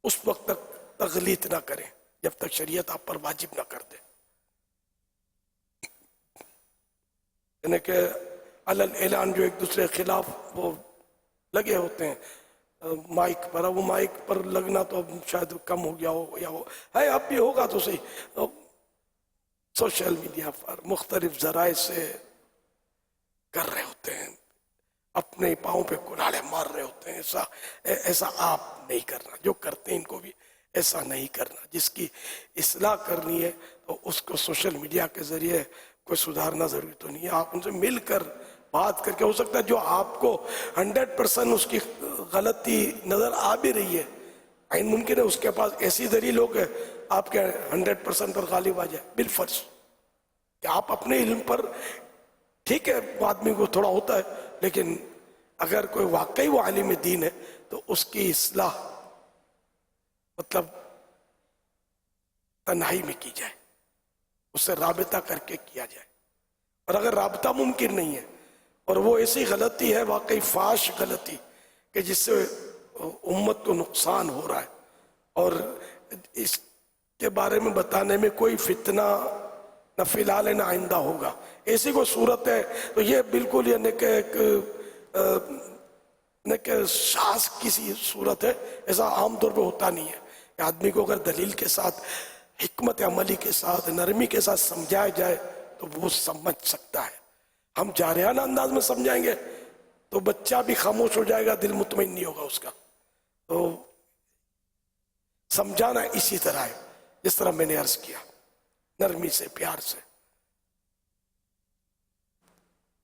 اس وقت تک تغلیط نہ کریں جب تک شریعت آپ پر واجب نہ کر دے، یعنی کہ علل اعلان جو ایک دوسرے کے خلاف وہ لگے ہوتے ہیں مائک پر، وہ مائک پر لگنا تو اب شاید کم ہو گیا ہو یا وہ ہے اب بھی ہوگا تو صحیح، سوشل میڈیا پر مختلف ذرائع سے کر رہے ہوتے ہیں، اپنے پاؤں پہ کلاڑے مار رہے ہوتے ہیں۔ ایسا آپ نہیں کرنا، جو کرتے ہیں ان کو بھی ایسا نہیں کرنا۔ جس کی اصلاح کرنی ہے تو اس کو سوشل میڈیا کے ذریعے کوئی سدھارنا ضروری تو نہیں ہے، آپ ان سے مل کر بات کر کے، ہو سکتا ہے جو آپ کو 100% اس کی غلطی نظر آ بھی رہی ہے، عین ممکن ہے اس کے پاس ایسی دلیل ہو کہ آپ کے 100% پر غالب آ جائے، بالفرض کہ آپ اپنے علم پر، ٹھیک ہے وہ آدمی کو تھوڑا ہوتا ہے، لیکن اگر کوئی واقعی وہ عالم دین ہے تو اس کی اصلاح مطلب تنہائی میں کی جائے، اس سے رابطہ کر کے کیا جائے۔ اور اگر رابطہ ممکن نہیں ہے اور وہ ایسی غلطی ہے، واقعی فاش غلطی کہ جس سے امت کو نقصان ہو رہا ہے اور اس کے بارے میں بتانے میں کوئی فتنہ نہ فی الحال ہے نہ آئندہ ہوگا، ایسی کوئی صورت ہے تو یہ بالکل یعنی کہ شاذ کسی صورت ہے، ایسا عام طور پہ ہوتا نہیں ہے کہ آدمی کو اگر دلیل کے ساتھ، حکمت عملی کے ساتھ، نرمی کے ساتھ سمجھایا جائے تو وہ سمجھ سکتا ہے۔ ہم جارحانہ انداز میں سمجھائیں گے تو بچہ بھی خاموش ہو جائے گا، دل مطمئن نہیں ہوگا اس کا۔ تو سمجھانا اسی طرح ہے جس طرح میں نے عرض کیا، نرمی سے، پیار سے،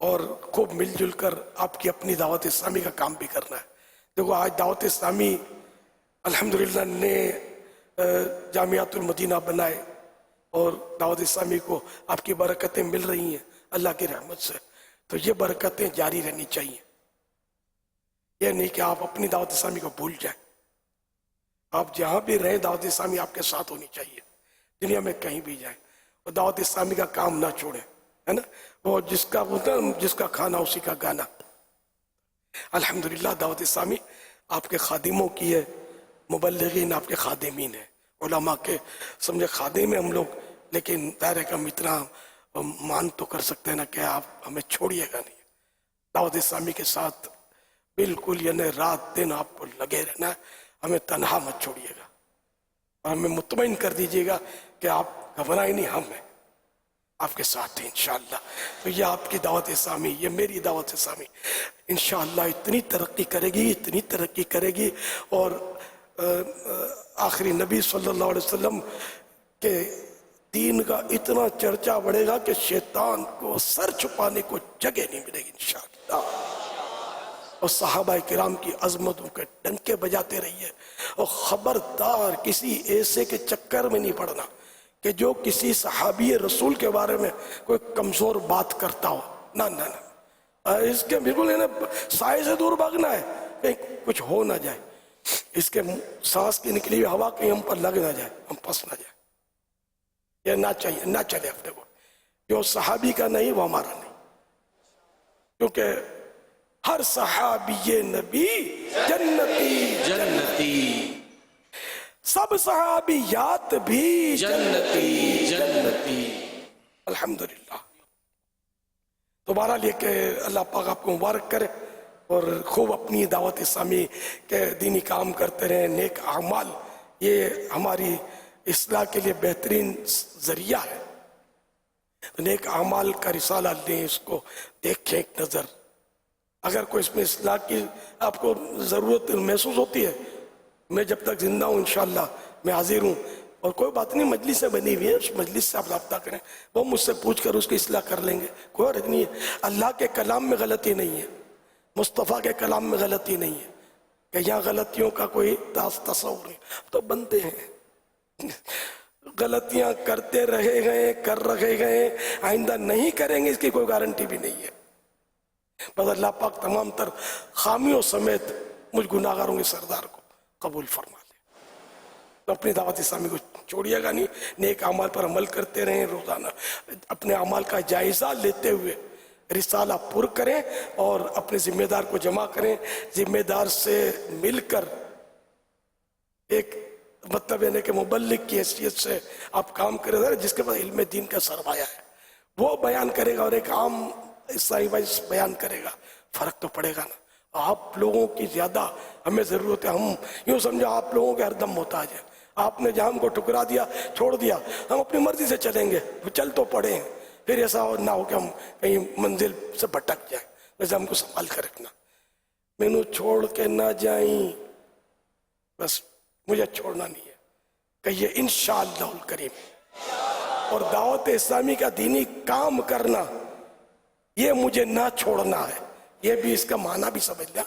اور خوب مل جل کر آپ کی اپنی دعوت اسلامی کا کام بھی کرنا ہے۔ دیکھو آج دعوت اسلامی الحمدللہ نے جامعات المدینہ بنائے اور دعوت اسلامی کو آپ کی برکتیں مل رہی ہیں اللہ کی رحمت سے، تو یہ برکتیں جاری رہنی چاہیے۔ یہ نہیں کہ آپ اپنی دعوت اسلامی کو بھول جائیں، آپ جہاں بھی رہیں دعوت اسلامی آپ کے ساتھ ہونی چاہیے، دنیا میں کہیں بھی جائیں، اور دعوت اسلامی کا کام نہ چھوڑیں، ہے نا؟ وہ جس کا کھانا اسی کا گانا۔ الحمدللہ دعوت اسلامی آپ کے خادموں کی ہے، مبلغین آپ کے خادمین ہیں، علماء کے سمجھے خادم ہیں ہم لوگ، لیکن ظاہر ہے کہ ہم اتنا مان تو کر سکتے ہیں نا کہ آپ ہمیں چھوڑیے گا نہیں، دعوت اسلامی کے ساتھ بالکل یعنی رات دن آپ کو لگے رہنا ہے، ہمیں تنہا مت چھوڑیے گا، اور ہمیں مطمئن کر دیجیے گا کہ آپ گھبرائیں نہیں، ہم ہیں آپ کے ساتھ ہیں انشاءاللہ۔ تو یہ آپ کی دعوت اسلامی، یہ میری دعوت اسلامی انشاءاللہ اتنی ترقی کرے گی، اتنی ترقی کرے گی، اور آخری نبی صلی اللہ علیہ وسلم کے دین کا اتنا چرچا بڑھے گا کہ شیطان کو سر چھپانے کو جگہ نہیں ملے گی انشاءاللہ۔ اور صحابہ کرام کی عظمتوں کے ڈنکے بجاتے رہیے، اور خبردار کسی ایسے کے چکر میں نہیں پڑنا کہ جو کسی صحابی رسول کے بارے میں کوئی کمزور بات کرتا ہو، نہ نہ نہ، اس کے بالکل سائے سے دور بھاگنا ہے، کہیں کچھ ہو نہ جائے، اس کے سانس کی نکلی ہوئی ہوا کہیں ہم پر لگ نہ جائے، ہم پھنس نہ جائے، یہ نہ چاہیے، نہ چلے اپنے کو، جو صحابی کا نہیں وہ ہمارا نہیں، کیونکہ ہر صحابی نبی جنتی جنتی، سب صحابیات بھی جنتی جنتی، الحمدللہ۔ تو بہرحال یہ کہ اللہ پاک آپ کو مبارک کرے، اور خوب اپنی دعوت اسلامی کے دینی کام کرتے رہیں، نیک اعمال یہ ہماری اصلاح کے لیے بہترین ذریعہ ہے۔ نیک اعمال کا رسالہ لیں، اس کو دیکھیں ایک نظر، اگر کوئی اس میں اصلاح کی آپ کو ضرورت محسوس ہوتی ہے، میں جب تک زندہ ہوں انشاءاللہ میں حاضر ہوں، اور کوئی بات نہیں، مجلس سے بنی ہوئی ہے، اس مجلس سے آپ رابطہ کریں، وہ مجھ سے پوچھ کر اس کی اصلاح کر لیں گے، کوئی حرج نہیں ہے۔ اللہ کے کلام میں غلطی نہیں ہے، مصطفیٰ کے کلام میں غلطی نہیں ہے، کہ یہاں غلطیوں کا کوئی تصور نہیں. تو بندے ہیں, غلطیاں کرتے رہے گئے, کر رہے گئے, آئندہ نہیں کریں گے اس کی کوئی گارنٹی بھی نہیں ہے. بس اللہ پاک تمام تر خامیوں سمیت مجھ گناہگاروں کے سردار کو قبول فرما لے. تو اپنی دعوت اسلامی کو چھوڑیے گا نہیں, نیک اعمال پر عمل کرتے رہیں, روزانہ اپنے اعمال کا جائزہ لیتے ہوئے رسالہ پر کریں اور اپنے ذمہ دار کو جمع کریں. ذمہ دار سے مل کر ایک مطلب یعنی کہ مبلغ کی حیثیت سے آپ کام کریں, جس کے پاس علم دین کا سرمایہ ہے وہ بیان کرے گا اور ایک عام اسلامی بھائی بیان کرے گا, فرق تو پڑے گا نا. آپ لوگوں کی زیادہ ہمیں ضرورت ہے. ہم یوں سمجھا آپ لوگوں کے ہر دم محتاج ہیں. آپ نے جہاں ہم کو ٹکرا دیا, چھوڑ دیا, ہم اپنی مرضی سے چلیں گے, چل تو پڑے ہیں, پھر ایسا نہ ہو کہ ہم کہیں منزل سے بھٹک جائیں. ویسے ہم کو سنبھال کر رکھنا, مینو چھوڑ کے نہ جائیں, بس مجھے چھوڑنا نہیں ہے. کہیے انشاءاللہ الکریم. اور دعوت اسلامی کا دینی کام کرنا یہ مجھے نہ چھوڑنا ہے, یہ بھی اس کا معنی بھی سمجھ لیا.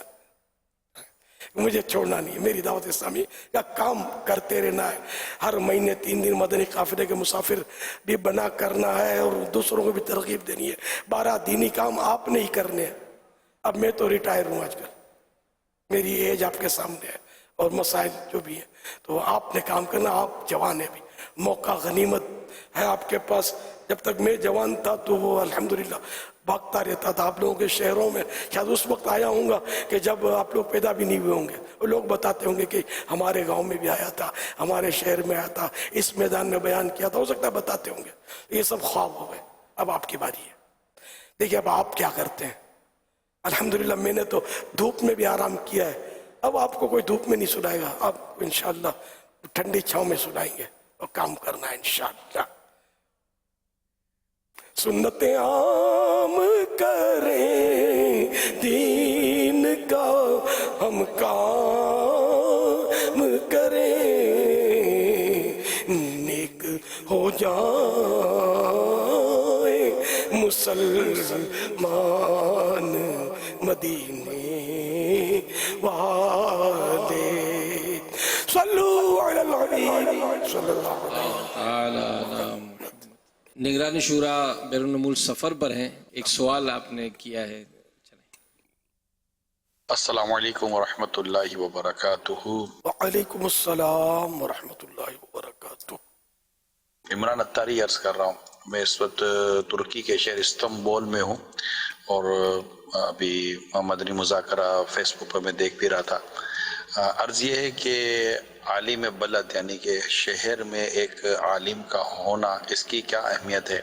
مجھے چھوڑنا نہیں ہے, میری دعوت اسلامی کا کام کرتے رہنا ہے. ہر مہینے 3 دن مدنی قافلے کے مسافر بھی بنا کرنا ہے اور دوسروں کو بھی ترغیب دینی ہے. 12 دینی کام آپ نے ہی کرنے ہیں. اب میں تو ریٹائر ہوں آج کل, میری ایج آپ کے سامنے ہے اور مسائل جو بھی ہیں, تو آپ نے کام کرنا. آپ جوان ہیں, بھی موقع غنیمت ہے آپ کے پاس. جب تک میں جوان تھا تو وہ الحمدللہ بھاگتا رہتا تھا آپ لوگوں کے شہروں میں. شاید اس وقت آیا ہوں گا کہ جب آپ لوگ پیدا بھی نہیں ہوئے ہوں گے. وہ لوگ بتاتے ہوں گے کہ ہمارے گاؤں میں بھی آیا تھا, ہمارے شہر میں آیا تھا, اس میدان میں بیان کیا تھا. ہو سکتا ہے بتاتے ہوں گے. یہ سب خواب ہو گئے. اب آپ کی باری ہے. دیکھیے اب آپ کیا کرتے ہیں. الحمدللہ میں نے تو دھوپ میں بھی آرام کیا ہے. اب آپ کو کوئی دھوپ میں نہیں سنائے گا, آپ کو انشاءاللہ ٹھنڈی چھاؤں میں سنائیں گے اور کام کرنا ہے انشاءاللہ. سنتیں عام کریں دین کا ہم کام کریں, نیک ہو جائیں مسلمان مدینے والے. صلو علی الحبیب صلی اللہ علیہ وسلم. نگرانی شورا بیرون ملک سفر پر ہیں, ایک سوال آپ نے کیا ہے. السلام علیکم ورحمۃ اللہ وبرکاتہ. وعلیکم السلام ورحمۃ اللہ وبرکاتہ. عمران اتاری عرض کر رہا ہوں. میں اس وقت ترکی کے شہر استنبول میں ہوں اور ابھی مدنی مذاکرہ فیس بک پر میں دیکھ بھی رہا تھا. عرض یہ ہے کہ عالم بلد یعنی کہ شہر میں ایک عالم کا ہونا اس کی کیا اہمیت ہے,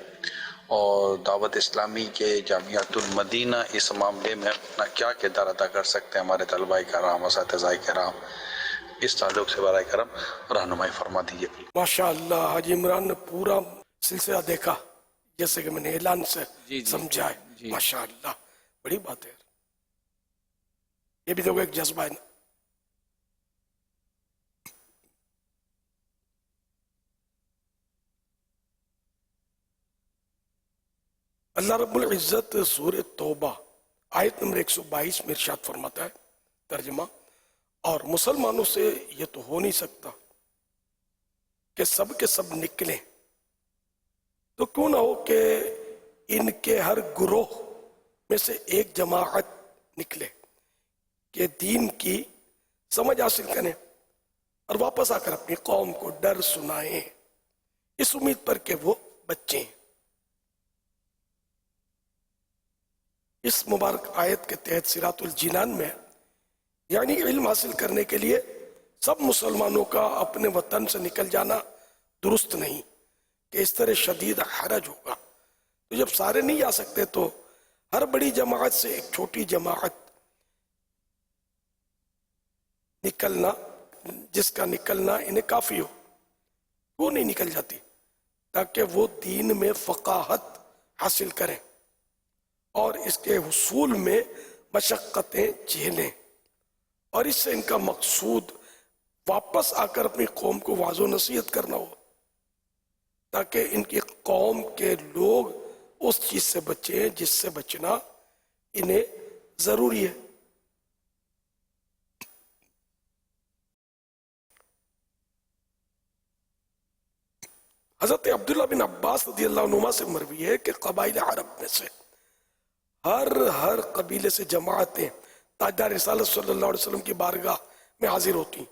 اور دعوت اسلامی کے جامعۃ المدینہ اس معاملے میں اپنا کیا کردار ادا کر سکتے ہیں. ہمارے طلباء کرام, اساتذہ کرام, اس تعلق سے برائے کرم رہنمائی فرما دیجیے. ماشاءاللہ حاجی عمران نے پورا سلسلہ دیکھا جیسے کہ میں نے اعلان سے سمجھا ہے. ماشاءاللہ بڑی بات ہے. یہ بھی تو ایک جذبہ ہے نا. اللہ رب العزت سورہ توبہ آیت نمبر 122 میں ارشاد فرماتا ہے, ترجمہ, اور مسلمانوں سے یہ تو ہو نہیں سکتا کہ سب کے سب نکلیں, تو کیوں نہ ہو کہ ان کے ہر گروہ میں سے ایک جماعت نکلے کہ دین کی سمجھ حاصل کریں اور واپس آ کر اپنی قوم کو ڈر سنائیں, اس امید پر کہ وہ بچیں. اس مبارک آیت کے تحت صراط الجنان میں یعنی علم حاصل کرنے کے لیے سب مسلمانوں کا اپنے وطن سے نکل جانا درست نہیں کہ اس طرح شدید حرج ہوگا. تو جب سارے نہیں آ سکتے تو ہر بڑی جماعت سے ایک چھوٹی جماعت نکلنا, جس کا نکلنا انہیں کافی ہو. وہ نہیں نکل جاتی تاکہ وہ دین میں فقاہت حاصل کریں اور اس کے حصول میں مشقتیں جھیلیں, اور اس سے ان کا مقصود واپس آ کر اپنی قوم کو واضح و نصیحت کرنا ہو تاکہ ان کی قوم کے لوگ اس چیز سے بچیں جس سے بچنا انہیں ضروری ہے. حضرت عبداللہ بن عباس رضی اللہ عنہما سے مروی ہے کہ قبائل عرب میں سے ہر قبیلے سے جماعتیں تاجدار رسالت صلی اللہ علیہ وسلم کی بارگاہ میں حاضر ہوتی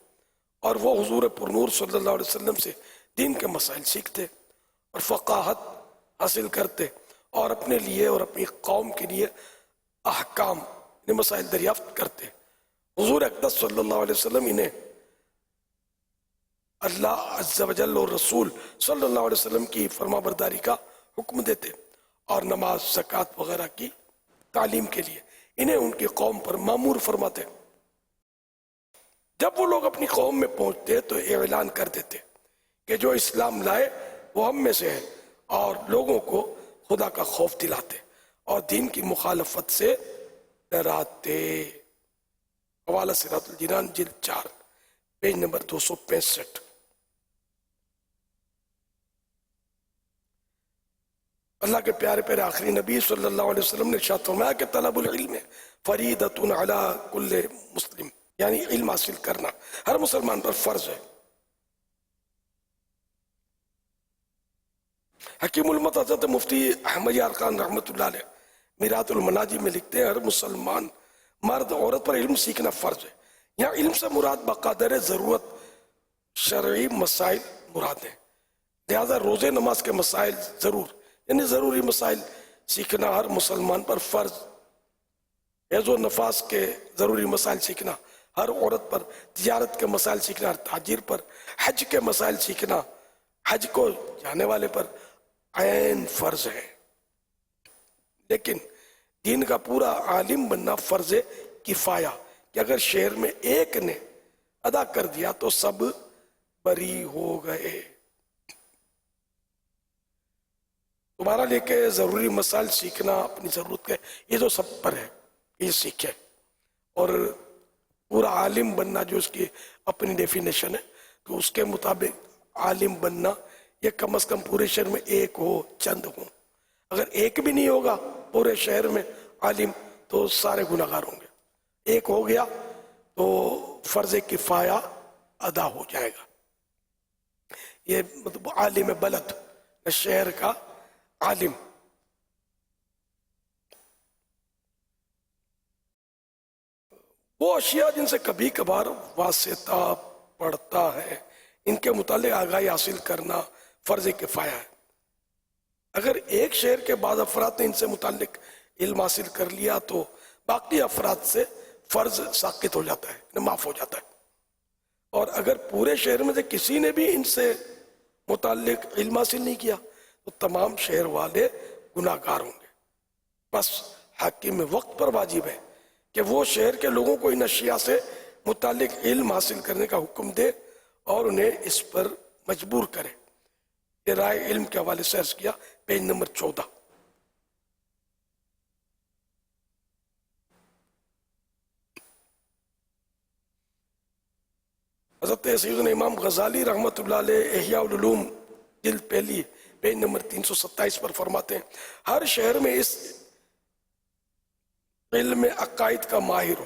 اور وہ حضور پرنور صلی اللہ علیہ وسلم سے دین کے مسائل سیکھتے اور فقاہت حاصل کرتے اور اپنے لیے اور اپنی قوم کے لیے احکام مسائل دریافت کرتے. حضور اقدس صلی اللہ علیہ وسلم انہیں اللہ عز و جل اور رسول صلی اللہ علیہ وسلم کی فرما برداری کا حکم دیتے اور نماز، زکوٰۃ وغیرہ کی تعلیم کے لیے انہیں ان کی قوم پر مامور فرماتے. جب وہ لوگ اپنی قوم میں پہنچتے تو اعلان کر دیتے کہ جو اسلام لائے وہ ہم میں سے ہے اور لوگوں کو خدا کا خوف دلاتے اور دین کی مخالفت سے ڈراتے. حوالہ صراط الجنان جلد 4 پیج نمبر 265. اللہ کے پیارے پیارے آخری نبی صلی اللہ علیہ وسلم نے ارشاد فرمایا کہ طلب العلم فریضۃ علی کل مسلم، یعنی علم حاصل کرنا ہر مسلمان پر فرض ہے. حکیم الامت حضرت مفتی احمد یار خان رحمۃ اللہ علیہ میرات المناجی میں لکھتے ہیں ہر مسلمان مرد عورت پر علم سیکھنا فرض ہے. یہاں علم سے مراد بقدر ضرورت شرعی مسائل مراد ہیں، لہذا روزے نماز کے مسائل یعنی ضروری مسائل سیکھنا ہر مسلمان پر فرض. حیض و نفاس کے ضروری مسائل سیکھنا ہر عورت پر، تجارت کے مسائل سیکھنا ہر تاجر پر، حج کے مسائل سیکھنا حج کو جانے والے پر عین فرض ہے. لیکن دین کا پورا عالم بننا فرض کفایہ کہ اگر شہر میں ایک نے ادا کر دیا تو سب بری ہو گئے. دوبارہ لے کے ضروری مسائل سیکھنا اپنی ضرورت کے، یہ جو سب پر ہے یہ سیکھے. اور پورا عالم بننا جو اس کی اپنی ڈیفینیشن ہے تو اس کے مطابق عالم بننا یہ کم از کم پورے شہر میں ایک ہو، چند ہو. اگر ایک بھی نہیں ہوگا پورے شہر میں عالم تو سارے گناہ گار ہوں گے. ایک ہو گیا تو فرض کفایہ ادا ہو جائے گا. یہ مطلب عالم بلد، شہر کا عالم. وہ اشیاء جن سے کبھی کبھار واسطہ پڑتا ہے ان کے متعلق آگاہی حاصل کرنا فرض کفایہ ہے. اگر ایک شہر کے بعض افراد نے ان سے متعلق علم حاصل کر لیا تو باقی افراد سے فرض ساقط ہو جاتا ہے، معاف ہو جاتا ہے. اور اگر پورے شہر میں سے کسی نے بھی ان سے متعلق علم حاصل نہیں کیا تو تمام شہر والے گناہ گار ہوں گے. بس حاکم وقت پر واجب ہے کہ وہ شہر کے لوگوں کو ان اشیاء سے متعلق علم حاصل کرنے کا حکم دے اور انہیں اس پر مجبور کرے. یہ رائے علم کے حوالے سے عرض کیا، پیج نمبر 14. حضرت سیدنا امام غزالی رحمۃ اللہ علیہ احیاء العلوم جلد پہلی پیج نمبر 327 پر فرماتے ہیں ہر شہر میں اس علم عقائد کا ماہر ہو،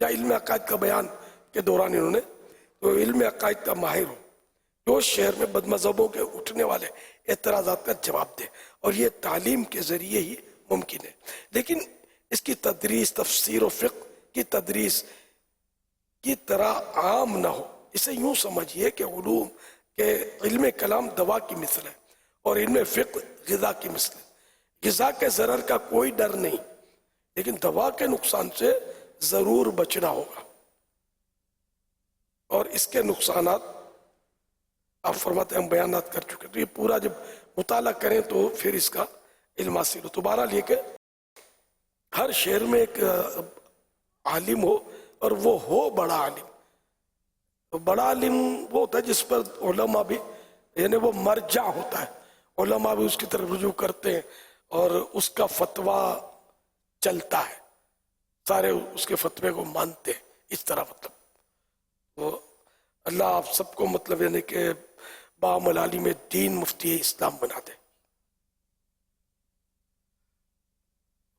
یا علم عقائد کا بیان کے دوران انہوں نے تو علم عقائد کا ماہر ہو جو شہر میں بد مذہبوں کے اٹھنے والے اعتراضات کا جواب دے. اور یہ تعلیم کے ذریعے ہی ممکن ہے. لیکن اس کی تدریس تفسیر و فقہ کی تدریس کی طرح عام نہ ہو. اسے یوں سمجھیے کہ علوم کے علم کلام دوا کی مثل ہے اور علم فقہ غذا کی مثل ہے. غذا کے ضرر کا کوئی ڈر نہیں لیکن دوا کے نقصان سے ضرور بچنا ہوگا اور اس کے نقصانات آپ فرماتے ہیں ہم بیانات کر چکے. تو یہ پورا جب مطالعہ کریں تو پھر اس کا علم حاصل ہو. دوبارہ لے کے ہر شہر میں ایک عالم ہو اور وہ ہو بڑا عالم. تو بڑا عالم وہ ہوتا ہے جس پر علماء بھی یعنی وہ مرجع ہوتا ہے، علماء بھی اس کی طرف رجوع کرتے ہیں اور اس کا فتویٰ چلتا ہے، سارے اس کے فتوے کو مانتے ہیں. اس طرح مطلب وہ اللہ آپ سب کو مطلب یعنی کہ بعمل عالم دین مفتی اسلام بنا دے.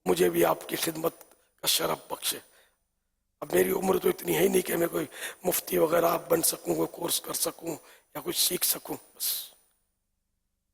مجھے بھی آپ کی خدمت کا شرف بخشے. اب میری عمر تو اتنی ہے نہیں کہ میں کوئی مفتی وغیرہ بن سکوں، کوئی کورس کر سکوں یا کچھ سیکھ سکوں. بس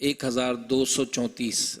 1234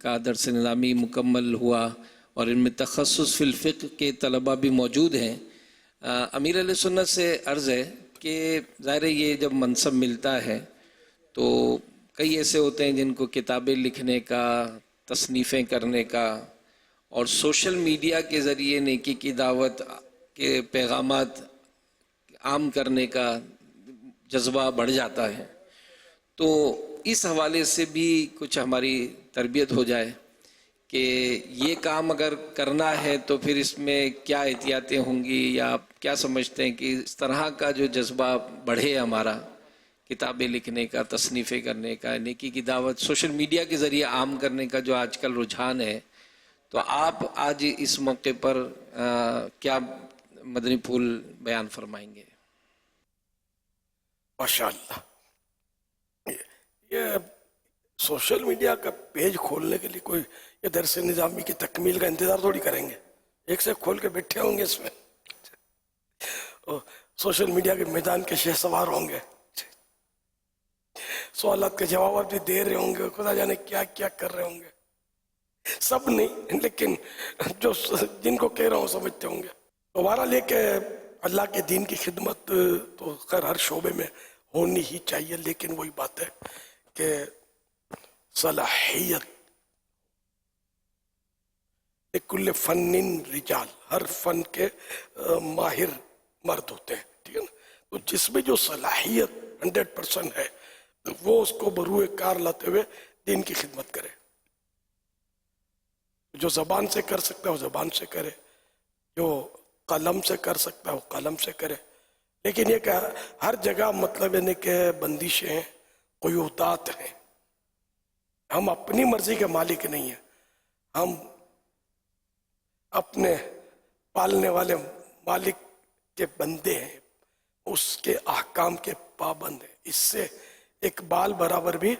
کا درس نظامی مکمل ہوا اور ان میں تخصص فی الفقہ کے طلباء بھی موجود ہیں. امیر علیہ سنت سے عرض ہے کہ ظاہر ہے یہ جب منصب ملتا ہے تو کئی ایسے ہوتے ہیں جن کو کتابیں لکھنے کا، تصنیفیں کرنے کا اور سوشل میڈیا کے ذریعے نیکی کی دعوت کے پیغامات عام کرنے کا جذبہ بڑھ جاتا ہے. تو اس حوالے سے بھی کچھ ہماری تربیت ہو جائے کہ یہ کام اگر کرنا ہے تو پھر اس میں کیا احتیاطیں ہوں گی، یا آپ کیا سمجھتے ہیں کہ اس طرح کا جو جذبہ بڑھے ہمارا کتابیں لکھنے کا، تصنیفیں کرنے کا، نیکی کی دعوت سوشل میڈیا کے ذریعے عام کرنے کا جو آج کل رجحان ہے، تو آپ آج اس موقع پر کیا مدنی پھول بیان فرمائیں گے؟ ماشاءاللہ، یہ سوشل میڈیا کا پیج کھولنے کے لیے کوئی یہ درس نظامی کی تکمیل کا انتظار تھوڑی کریں گے، ایک سے کھول کے بیٹھے ہوں گے اس میں، سوشل میڈیا کے میدان کے شہ سوار ہوں گے، سوالات کے جوابات بھی دے رہے ہوں گے، خدا جانے کیا کیا کر رہے ہوں گے. سب نہیں لیکن جو جن کو کہہ رہا ہوں سمجھتے ہوں گے. دوبارہ لے کے اللہ کے دین کی خدمت تو خیر ہر شعبے میں ہونی ہی چاہیے، لیکن وہی بات ہے کہ صلاحیت کل فن رجال، ہر فن کے ماہر مرد ہوتے ہیں، ٹھیک ہے نا. تو جس میں جو صلاحیت 100% ہے وہ اس کو بروئے کار لاتے ہوئے دین کی خدمت کرے. جو زبان سے کر سکتا ہے وہ زبان سے کرے، جو قلم سے کر سکتا ہے وہ قلم سے کرے. لیکن یہ کہ ہر جگہ مطلب یعنی کہ بندشیں ہیں، قیودات ہیں. ہم اپنی مرضی کے مالک نہیں ہیں، ہم اپنے پالنے والے مالک کے بندے ہیں، اس کے احکام کے پابند ہیں. اس سے ایک بال برابر بھی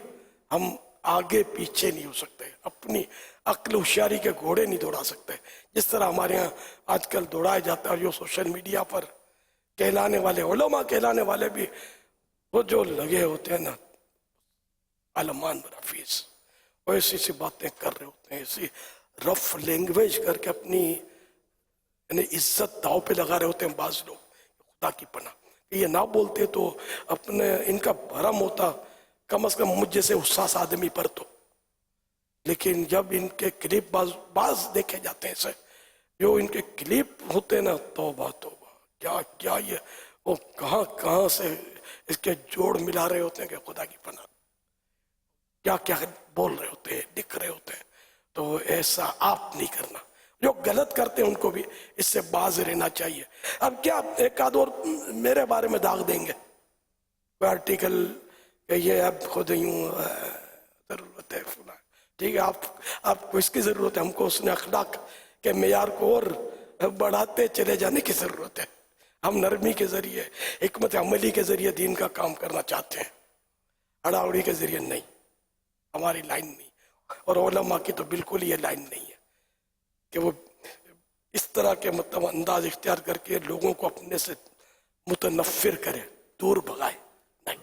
ہم آگے پیچھے نہیں ہو سکتے، اپنی عقل ہوشیاری کے گھوڑے نہیں دوڑا سکتے جس طرح ہمارے ہاں آج کل دوڑایا جاتا ہے. اور جو سوشل میڈیا پر کہلانے والے علماء کہلانے والے بھی وہ جو لگے ہوتے ہیں نا علمان برافیز، وہ ایسی سی باتیں کر رہے ہوتے ہیں، ایسی رف لینگویج کر کے اپنی یعنی عزت داؤ پہ لگا رہے ہوتے ہیں. بعض لوگ خدا کی پناہ یہ نہ بولتے تو اپنے ان کا بھرم ہوتا کم از کم مجھ جیسے حساس آدمی پر تو. لیکن جب ان کے کلپ بعض دیکھے جاتے ہیں ایسے جو ان کے کلپ ہوتے ہیں نا، توبہ توبہ کیا کیا یہ وہ کہاں کہاں سے اس کے جوڑ ملا رہے ہوتے ہیں کہ خدا کی پناہ کیا کیا بول رہے ہوتے ہیں، دکھ رہے ہوتے ہیں. تو ایسا آپ نہیں کرنا. جو غلط کرتے ہیں ان کو بھی اس سے باز رہنا چاہیے. اب کیا ایک آدھ اور میرے بارے میں داغ دیں گے کوئی آرٹیکل کہ یہ اب خود یوں ضرورت ہے فلاں، ٹھیک ہے، آپ کو اس کی ضرورت ہے، ہم کو اس نے اخلاق کے معیار کو اور بڑھاتے چلے جانے کی ضرورت ہے. ہم نرمی کے ذریعے، حکمت عملی کے ذریعے دین کا کام کرنا چاہتے ہیں، اڑا اڑی کے ذریعے نہیں. ہماری لائن نہیں، اور علماء کی تو بالکل یہ لائن نہیں ہے کہ وہ اس طرح کے مطلب انداز اختیار کر کے لوگوں کو اپنے سے متنفر کرے، دور بھگائے. نہیں،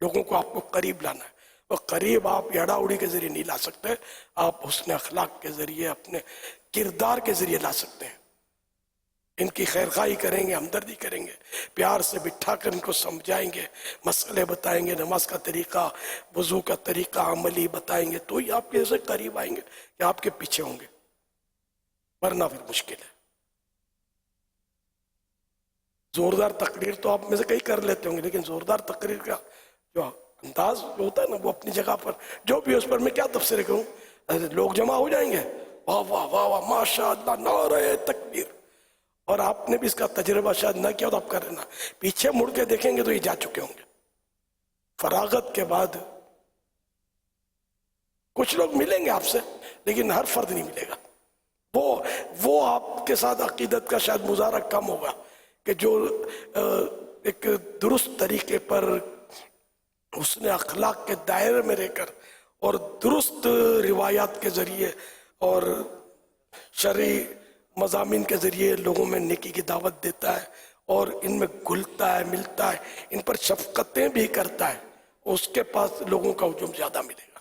لوگوں کو آپ کو قریب لانا ہے. اور قریب آپ اڑا اڑی کے ذریعے نہیں لا سکتے، آپ حسن اخلاق کے ذریعے، اپنے کردار کے ذریعے لا سکتے ہیں. ان کی خیرخواہی کریں گے، ہمدردی کریں گے، پیار سے بٹھا کر ان کو سمجھائیں گے، مسئلے بتائیں گے، نماز کا طریقہ، وضو کا طریقہ عملی بتائیں گے، تو ہی آپ کے سے قریب آئیں گے کہ آپ کے پیچھے ہوں گے، ورنہ پھر مشکل ہے. زوردار تقریر تو آپ میں سے کئی کر لیتے ہوں گے، لیکن زوردار تقریر کا جو انداز جو ہوتا ہے نا وہ اپنی جگہ پر جو بھی اس پر میں کیا تفسیر کروں، لوگ جمع ہو جائیں گے، واہ واہ واہ واہ ماشاء اللہ نعرہ تکبیر. اور آپ نے بھی اس کا تجربہ شاید نہ کیا تو آپ کر لینا، پیچھے مڑ کے دیکھیں گے تو یہ جا چکے ہوں گے. فراغت کے بعد کچھ لوگ ملیں گے آپ سے، لیکن ہر فرد نہیں ملے گا. وہ آپ کے ساتھ عقیدت کا شاید مظاہرہ کم ہوگا کہ جو ایک درست طریقے پر حسن اخلاق کے دائرے میں رہ کر اور درست روایات کے ذریعے اور شرعی مضامین کے ذریعے لوگوں میں نیکی کی دعوت دیتا ہے اور ان میں گھلتا ہے، ملتا ہے، ان پر شفقتیں بھی کرتا ہے، اس کے پاس لوگوں کا ہجوم زیادہ ملے گا.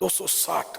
260,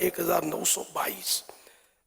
1922,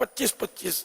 25-25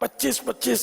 25-25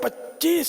25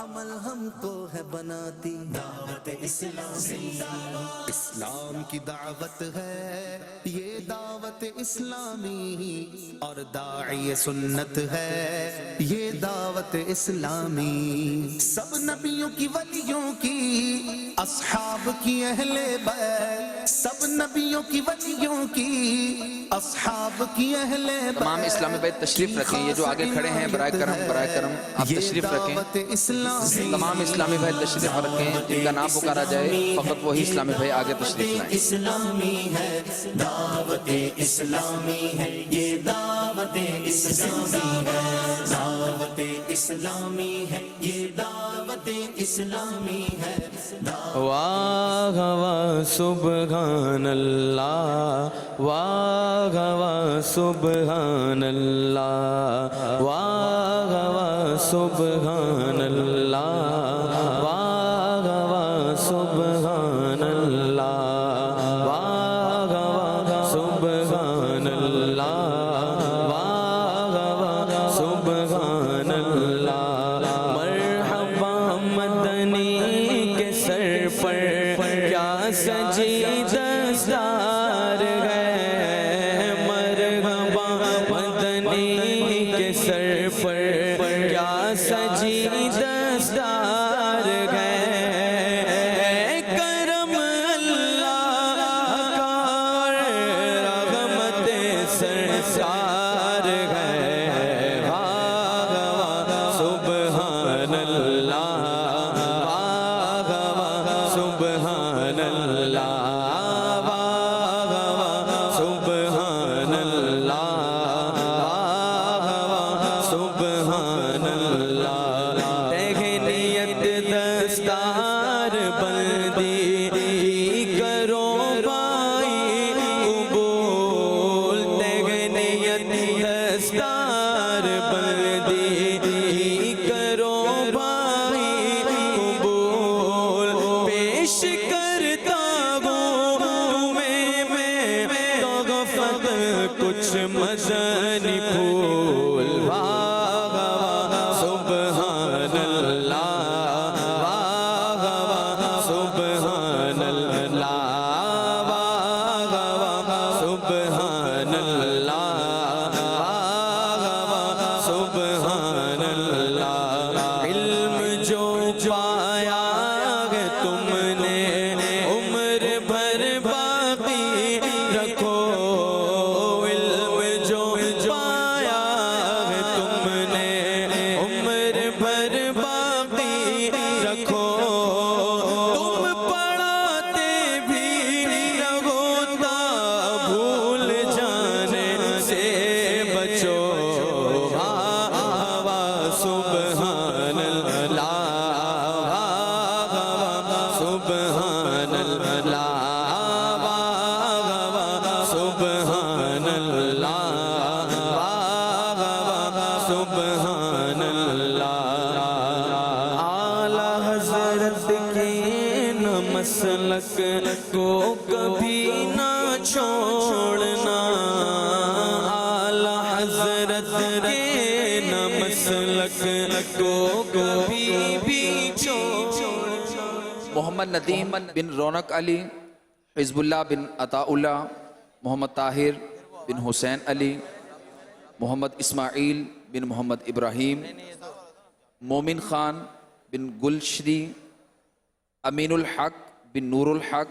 عمل ہم کو ہے بناتی دعوت اسلامی. اسلام کی دعوت ہے یہ دعوت اسلامی اور داعی سنت ہے یہ دعوت اسلامی. سب نبیوں کی ولیوں کی اصحاب کی اہل بیت, سب نبیوں کی ولیوں کی اصحاب کی اہل بیت. تمام اسلامی بھائی تشریف رکھیں, یہ جو آگے کھڑے ہیں برائے کرم آپ تشریف رکھیں. تمام اسلامی بھائی تشریف رکھیں, جن کا نام پکارا جائے فقط وہی اسلامی بھائی آگے تشریف لائیں. اسلامی ہے دعوت اسلامی ہے یہ دعوت اسلامی ہے, دعوت اسلامی ہے یہ دعوت اسلامی ہے. واہ واہ سبحان اللہ, واہ واہ سبحان اللہ, واہ واہ سبحان اللہ, واہ واہ سبحان اللہ, واہ واہ سبحان اللہ, واہ واہ سبحان اللہ. مرحبا مدنی کے سر پر کیا سجی دستار ہے, مرحبا مدنی کے سر پر کیا سجی دستار ہے, کرم اللہ کا رحمت سرکار ہے. واہ واہ سبحان اللہ, واہ واہ سبحان اللہ, واہ واہ سبحان اللہ, واہ واہ سبحان اللہ. تہنیت دستار بندی کرو بھائی قبول, تہنیت دستار بندی کرو بھائی قبول. پیش کرتا ہوں تمہیں میں تحفت کچھ مدنی پھول. واہ واہ سبحان اللہ, واہ واہ سبحان اللہ, واہ واہ سبحان اللہ, واہ واہ سبحان اللہ. علم جو پایا ہے تم نے عمر بھر باقی رکھو, علم جو پایا ہے تم نے عمر بھر باقی رکھو. تم پڑھاتے بھی رہو تا بھول جانے سے بچو. واہ واہ سبحان اللہ, واہ واہ سبحان اللہ, واہ واہ سبحان اللہ, واہ واہ سبحان اللہ. اعلیٰ حضرت کے نہ مسلک کو کبھی نہ چھوڑنا, اعلیٰ حضرت کے نہ مسلک کو کبھی بھی چھوڑنا. محمد ندیم بن رونق علی, حزب اللہ بن عطا اللہ, محمد طاہر بن حسین علی, محمد اسماعیل بن محمد ابراہیم, مومن خان بن گلشری, امین الحق بن نور الحق,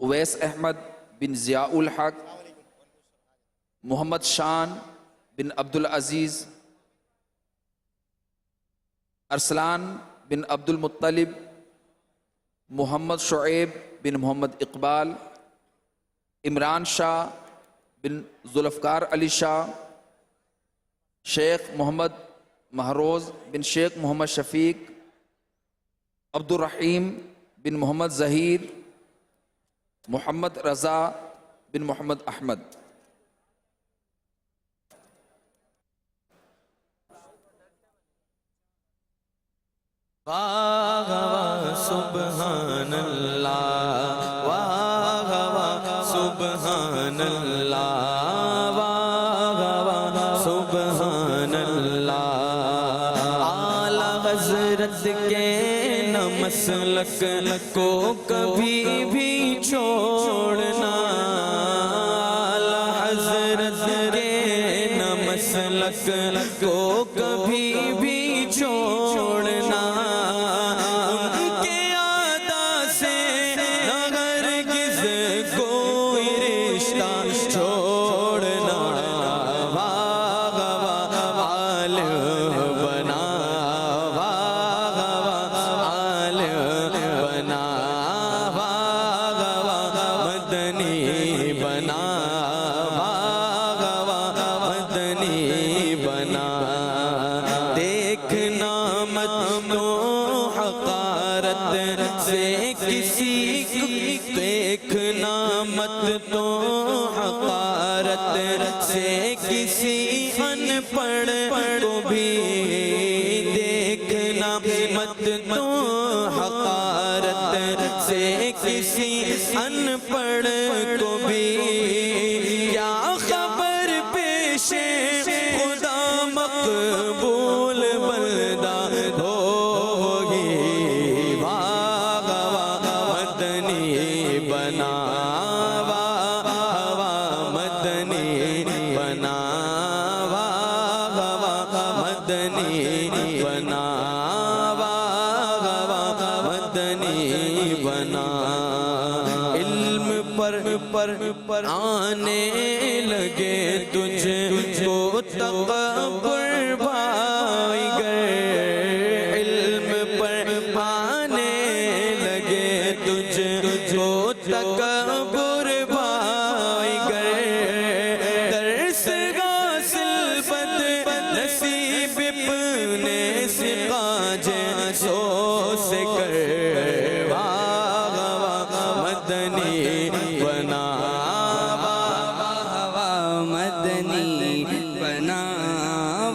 اویس احمد بن ضیاء الحق, محمد شان بن عبد العزیز, ارسلان بن عبد المطلب, محمد شعیب بن محمد اقبال, عمران شاہ بن ذوالفقار علی شاہ, شیخ محمد مہروز بن شیخ محمد شفیق, عبد الرحیم بن محمد ظہیر, محمد رضا بن محمد احمد. واہ واہ سبحان اللہ, واہ واہ سبحان اللہ, واہ واہ سبحان اللہ. اعلیٰ حضرت مسلک کو کبھی بھی چھوڑنا اعلی حضرت کے نہ مسلک کو کبھی بھی چھوڑنا ان کے ادا سے نہ ہرگز کوئی رشتہ چھوڑنا واہ واہ آل بنا واہ واہ آل بنا واہ واہ مدنی بنا واہ واہ مدنی بنا دیکھنا مت تو حقارت سے کسی کی دیکھنا مت تو حقارت سے کسی ان پڑھ کو بھی دیکھنا مت تو حقارت سے کسی ان پڑھ کو بھی کیا خبر پیش خدا مقبول بندہ ہوگی واہ واہ مدنی بنا واہ واہ مدنی بنا واہ واہ مدنی بنا واہ واہ مدنی بنا علم پر آنے لگے تجھ کو تکبر بھائی گر علم پر آنے لگے تجھ کو تکبر بھائی گر درس حاصل بد نصیب اپنے سقاج سو سے کر واہ واہ مدنی بنا واہ واہ مدنی بنا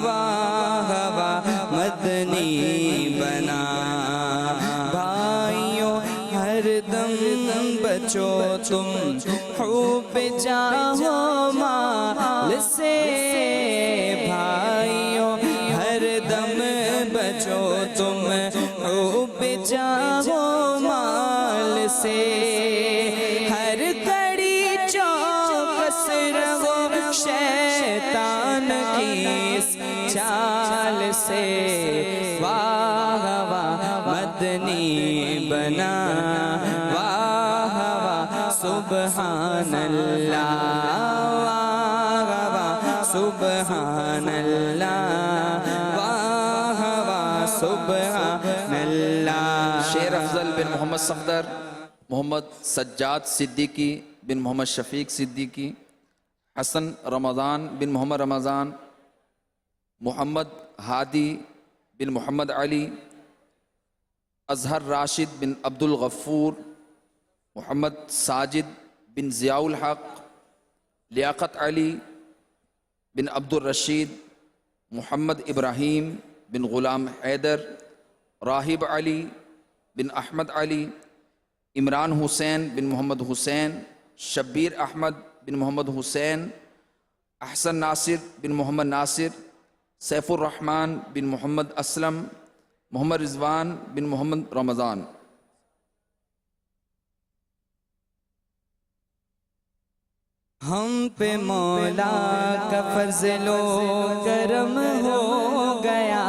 واہ واہ مدنی بنا بھائیوں ہر دم بچو تم خوب چاہو مال سے بھائیوں ہر دم بچو تم خوب چاہو مال سے ہر کڑی چوکس رہو شیطان کی اس چال سے واہ واہ مدنی بنا واہ واہ سبحان اللہ واہ واہ سبحان اللہ واہ واہ سبحان اللہ شیر افضل بن محمد صفدر، محمد سجاد صدیقی بن محمد شفیق صدیقی، حسن رمضان بن محمد رمضان، محمد ہادی بن محمد علی، اظہر راشد بن عبد الغفور، محمد ساجد بن ضیاء الحق، لیاقت علی بن عبد الرشید، محمد ابراہیم بن غلام حیدر، راہب علی بن احمد علی، عمران حسین بن محمد حسین، شبیر احمد بن محمد حسین، احسن ناصر بن محمد ناصر، سیف الرحمن بن محمد اسلم، محمد رضوان بن محمد رمضان۔ ہم پہ مولا کا فضل و کرم ہو گیا،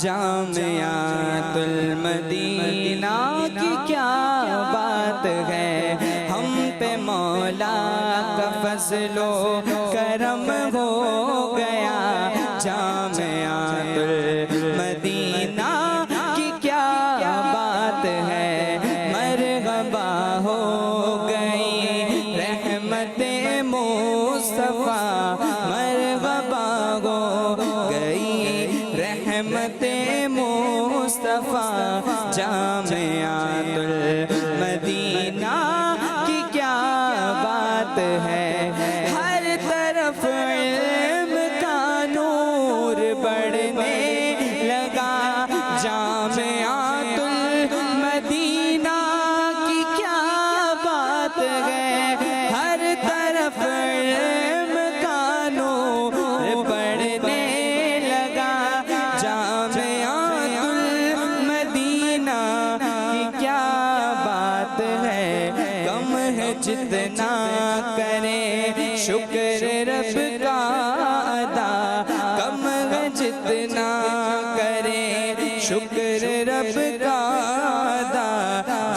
جامعۃ المدینہ کی کیا بات ہے، ہم پہ مولا کا فضل و کرم ہو گیا، جامعۃ المدینہ کی کیا بات ہے، مرحبا ہو گئی رحمت مصطفیٰ، مرحبا ہو گئی رحمت مصطفیٰ، جامعۃ المدینہ کی کیا بات ہے، ہر طرف علم کا نور بڑھنے لگا، جامعۃ المدینہ کی کیا بات ہے، ہر طرف علم کا نور بڑھنے لگا، جامعۃ المدینہ جتنا کرے شکر رب کا ادا، کم ہے جتنا کرے شکر رب کا ادا،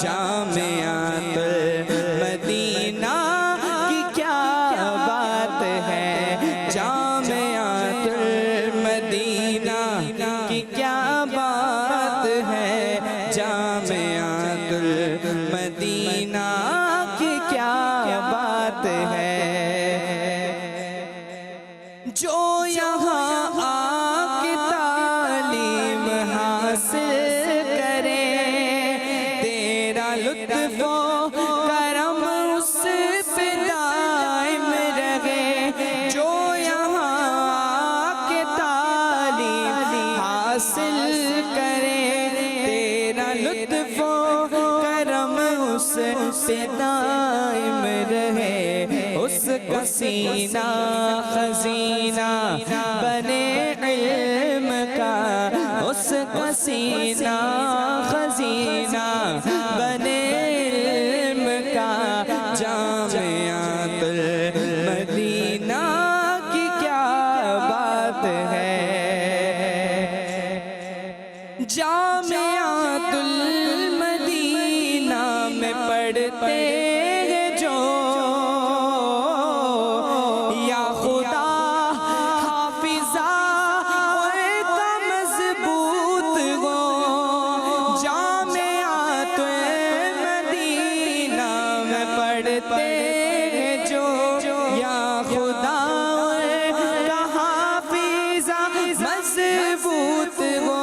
جامعۃ المدینہ کی کیا بات ہے، جامعۃ المدینہ کی کیا بات ہے، جامعۃ المدینہ کی کیا بات ہے، جو یہاں آ کے تعلیم حاصل کرے، تیرا لطف و کرم اس پہ دائم رہے، جو یہاں آ کے تعلیم حاصل کرے، تیرا لطف و کرم اس پہ دائم رہے، اس کا سینہ خزینہ بنے علم کا، اس کا سینہ خزینہ بنے علم کا، جامعۃ المدینہ کی کیا بات ہے، جامعۃ المدینہ میں پڑھتے ہیں جو، یا خدا حافظہ ان کا مضبوط ہو، جامعۃ المدینہ میں پڑھتے ہیں جو، یا خدا ان کا حافظہ مضبوط ہو،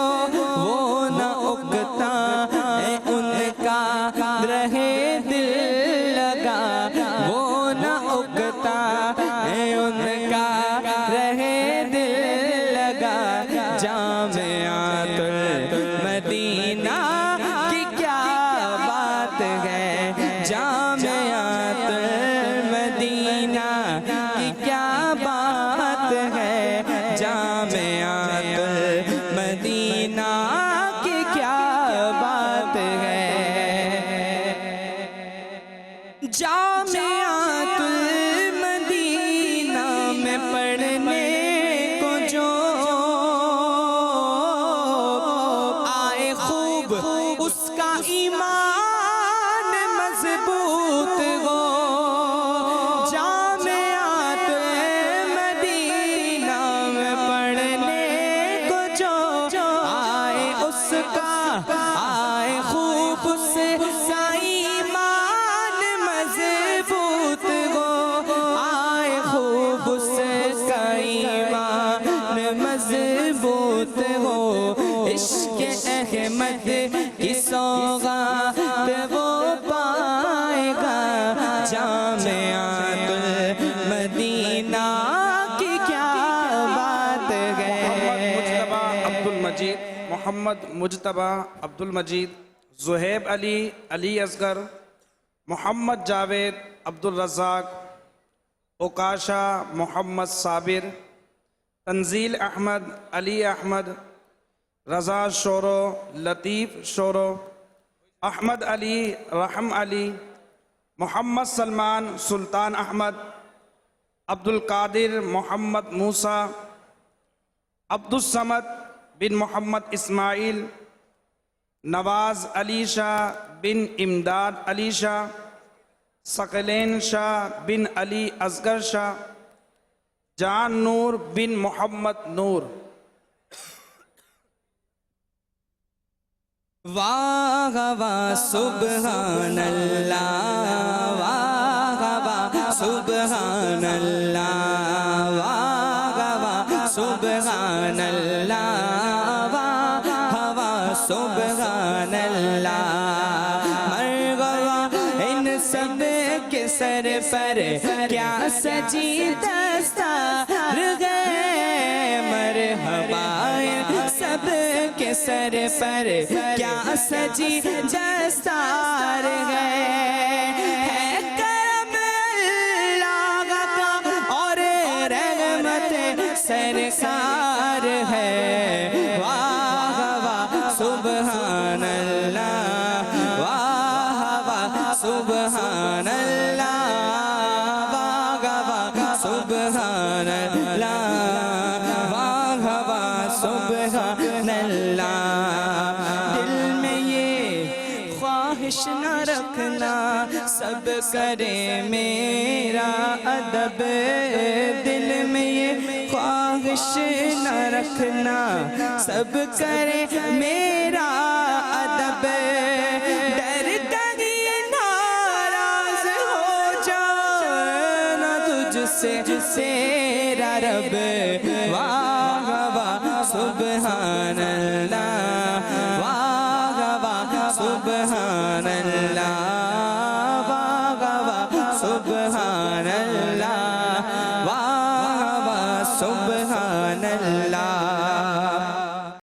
وہ نہ اکتا ہے ان کا رہے دل لگا، وہ نہ اکتا ہے ان کا رہے دل لگا، جامعۃ المدینہ کی کیا بات ہے، جامعۃ المدینہ کی کیا بات ہے، جامعۃ المدینہ کی کیا بات ہے، جامعۃ المدینہ میں پڑھنے کو جو آئے خوب اس کا ایمان مضبوط ہو، جامعۃ المدینہ میں پڑھنے کو جو آئے اس کا، آئے خوب اس کا ایمان مضبوط ہو، آئے خوب اس کا ایمان مضبوط ہو، عشق احمد کی سوغات وہ پائے گا، جامعۃ المدینہ کی کیا بات ہے، محمد مجتبی عبد المجید، زہیب علی علی اصغر، محمد جاوید عبد الرزاق، اوکاشا محمد صابر، تنزیل احمد علی احمد، رضا شورو، لطیف شورو، احمد علی، رحم علی، محمد سلمان سلطان احمد، عبد القادر محمد موسیٰ، عبد الصمد بن محمد اسماعیل، نواز علی شاہ بن امداد علی شاہ، ثقلین شاہ بن علی اصغر شاہ، جان نور بن محمد نور۔ واہ واہ سبحان اللہ، واہ واہ سبحان اللہ، واہ واہ سبحان اللہ، واہ واہ سبحان اللہ، مرغوا ان سب کے سر پر کیا سجی دستار گئے، مرحبا سب کے سر پر کیا سجی دستار ہے کرم اللہ کا اور رحمت سرکار ہے، واہ واہ سبحان اللہ، واہ واہ سبحان سبحان اللہ واہ واہ سبحان اللہ واہ واہ سبحان اللہ دل میں یہ خواہش نہ رکھنا سب کرے میرا ادب دل میں یہ خواہش نہ رکھنا سب کرے میرا ادب ڈر کہیں ناراض ہو جائے نہ تجھ سے تیرا رب واہ واہ سبحان اللہ واہ واہ سبحان اللہ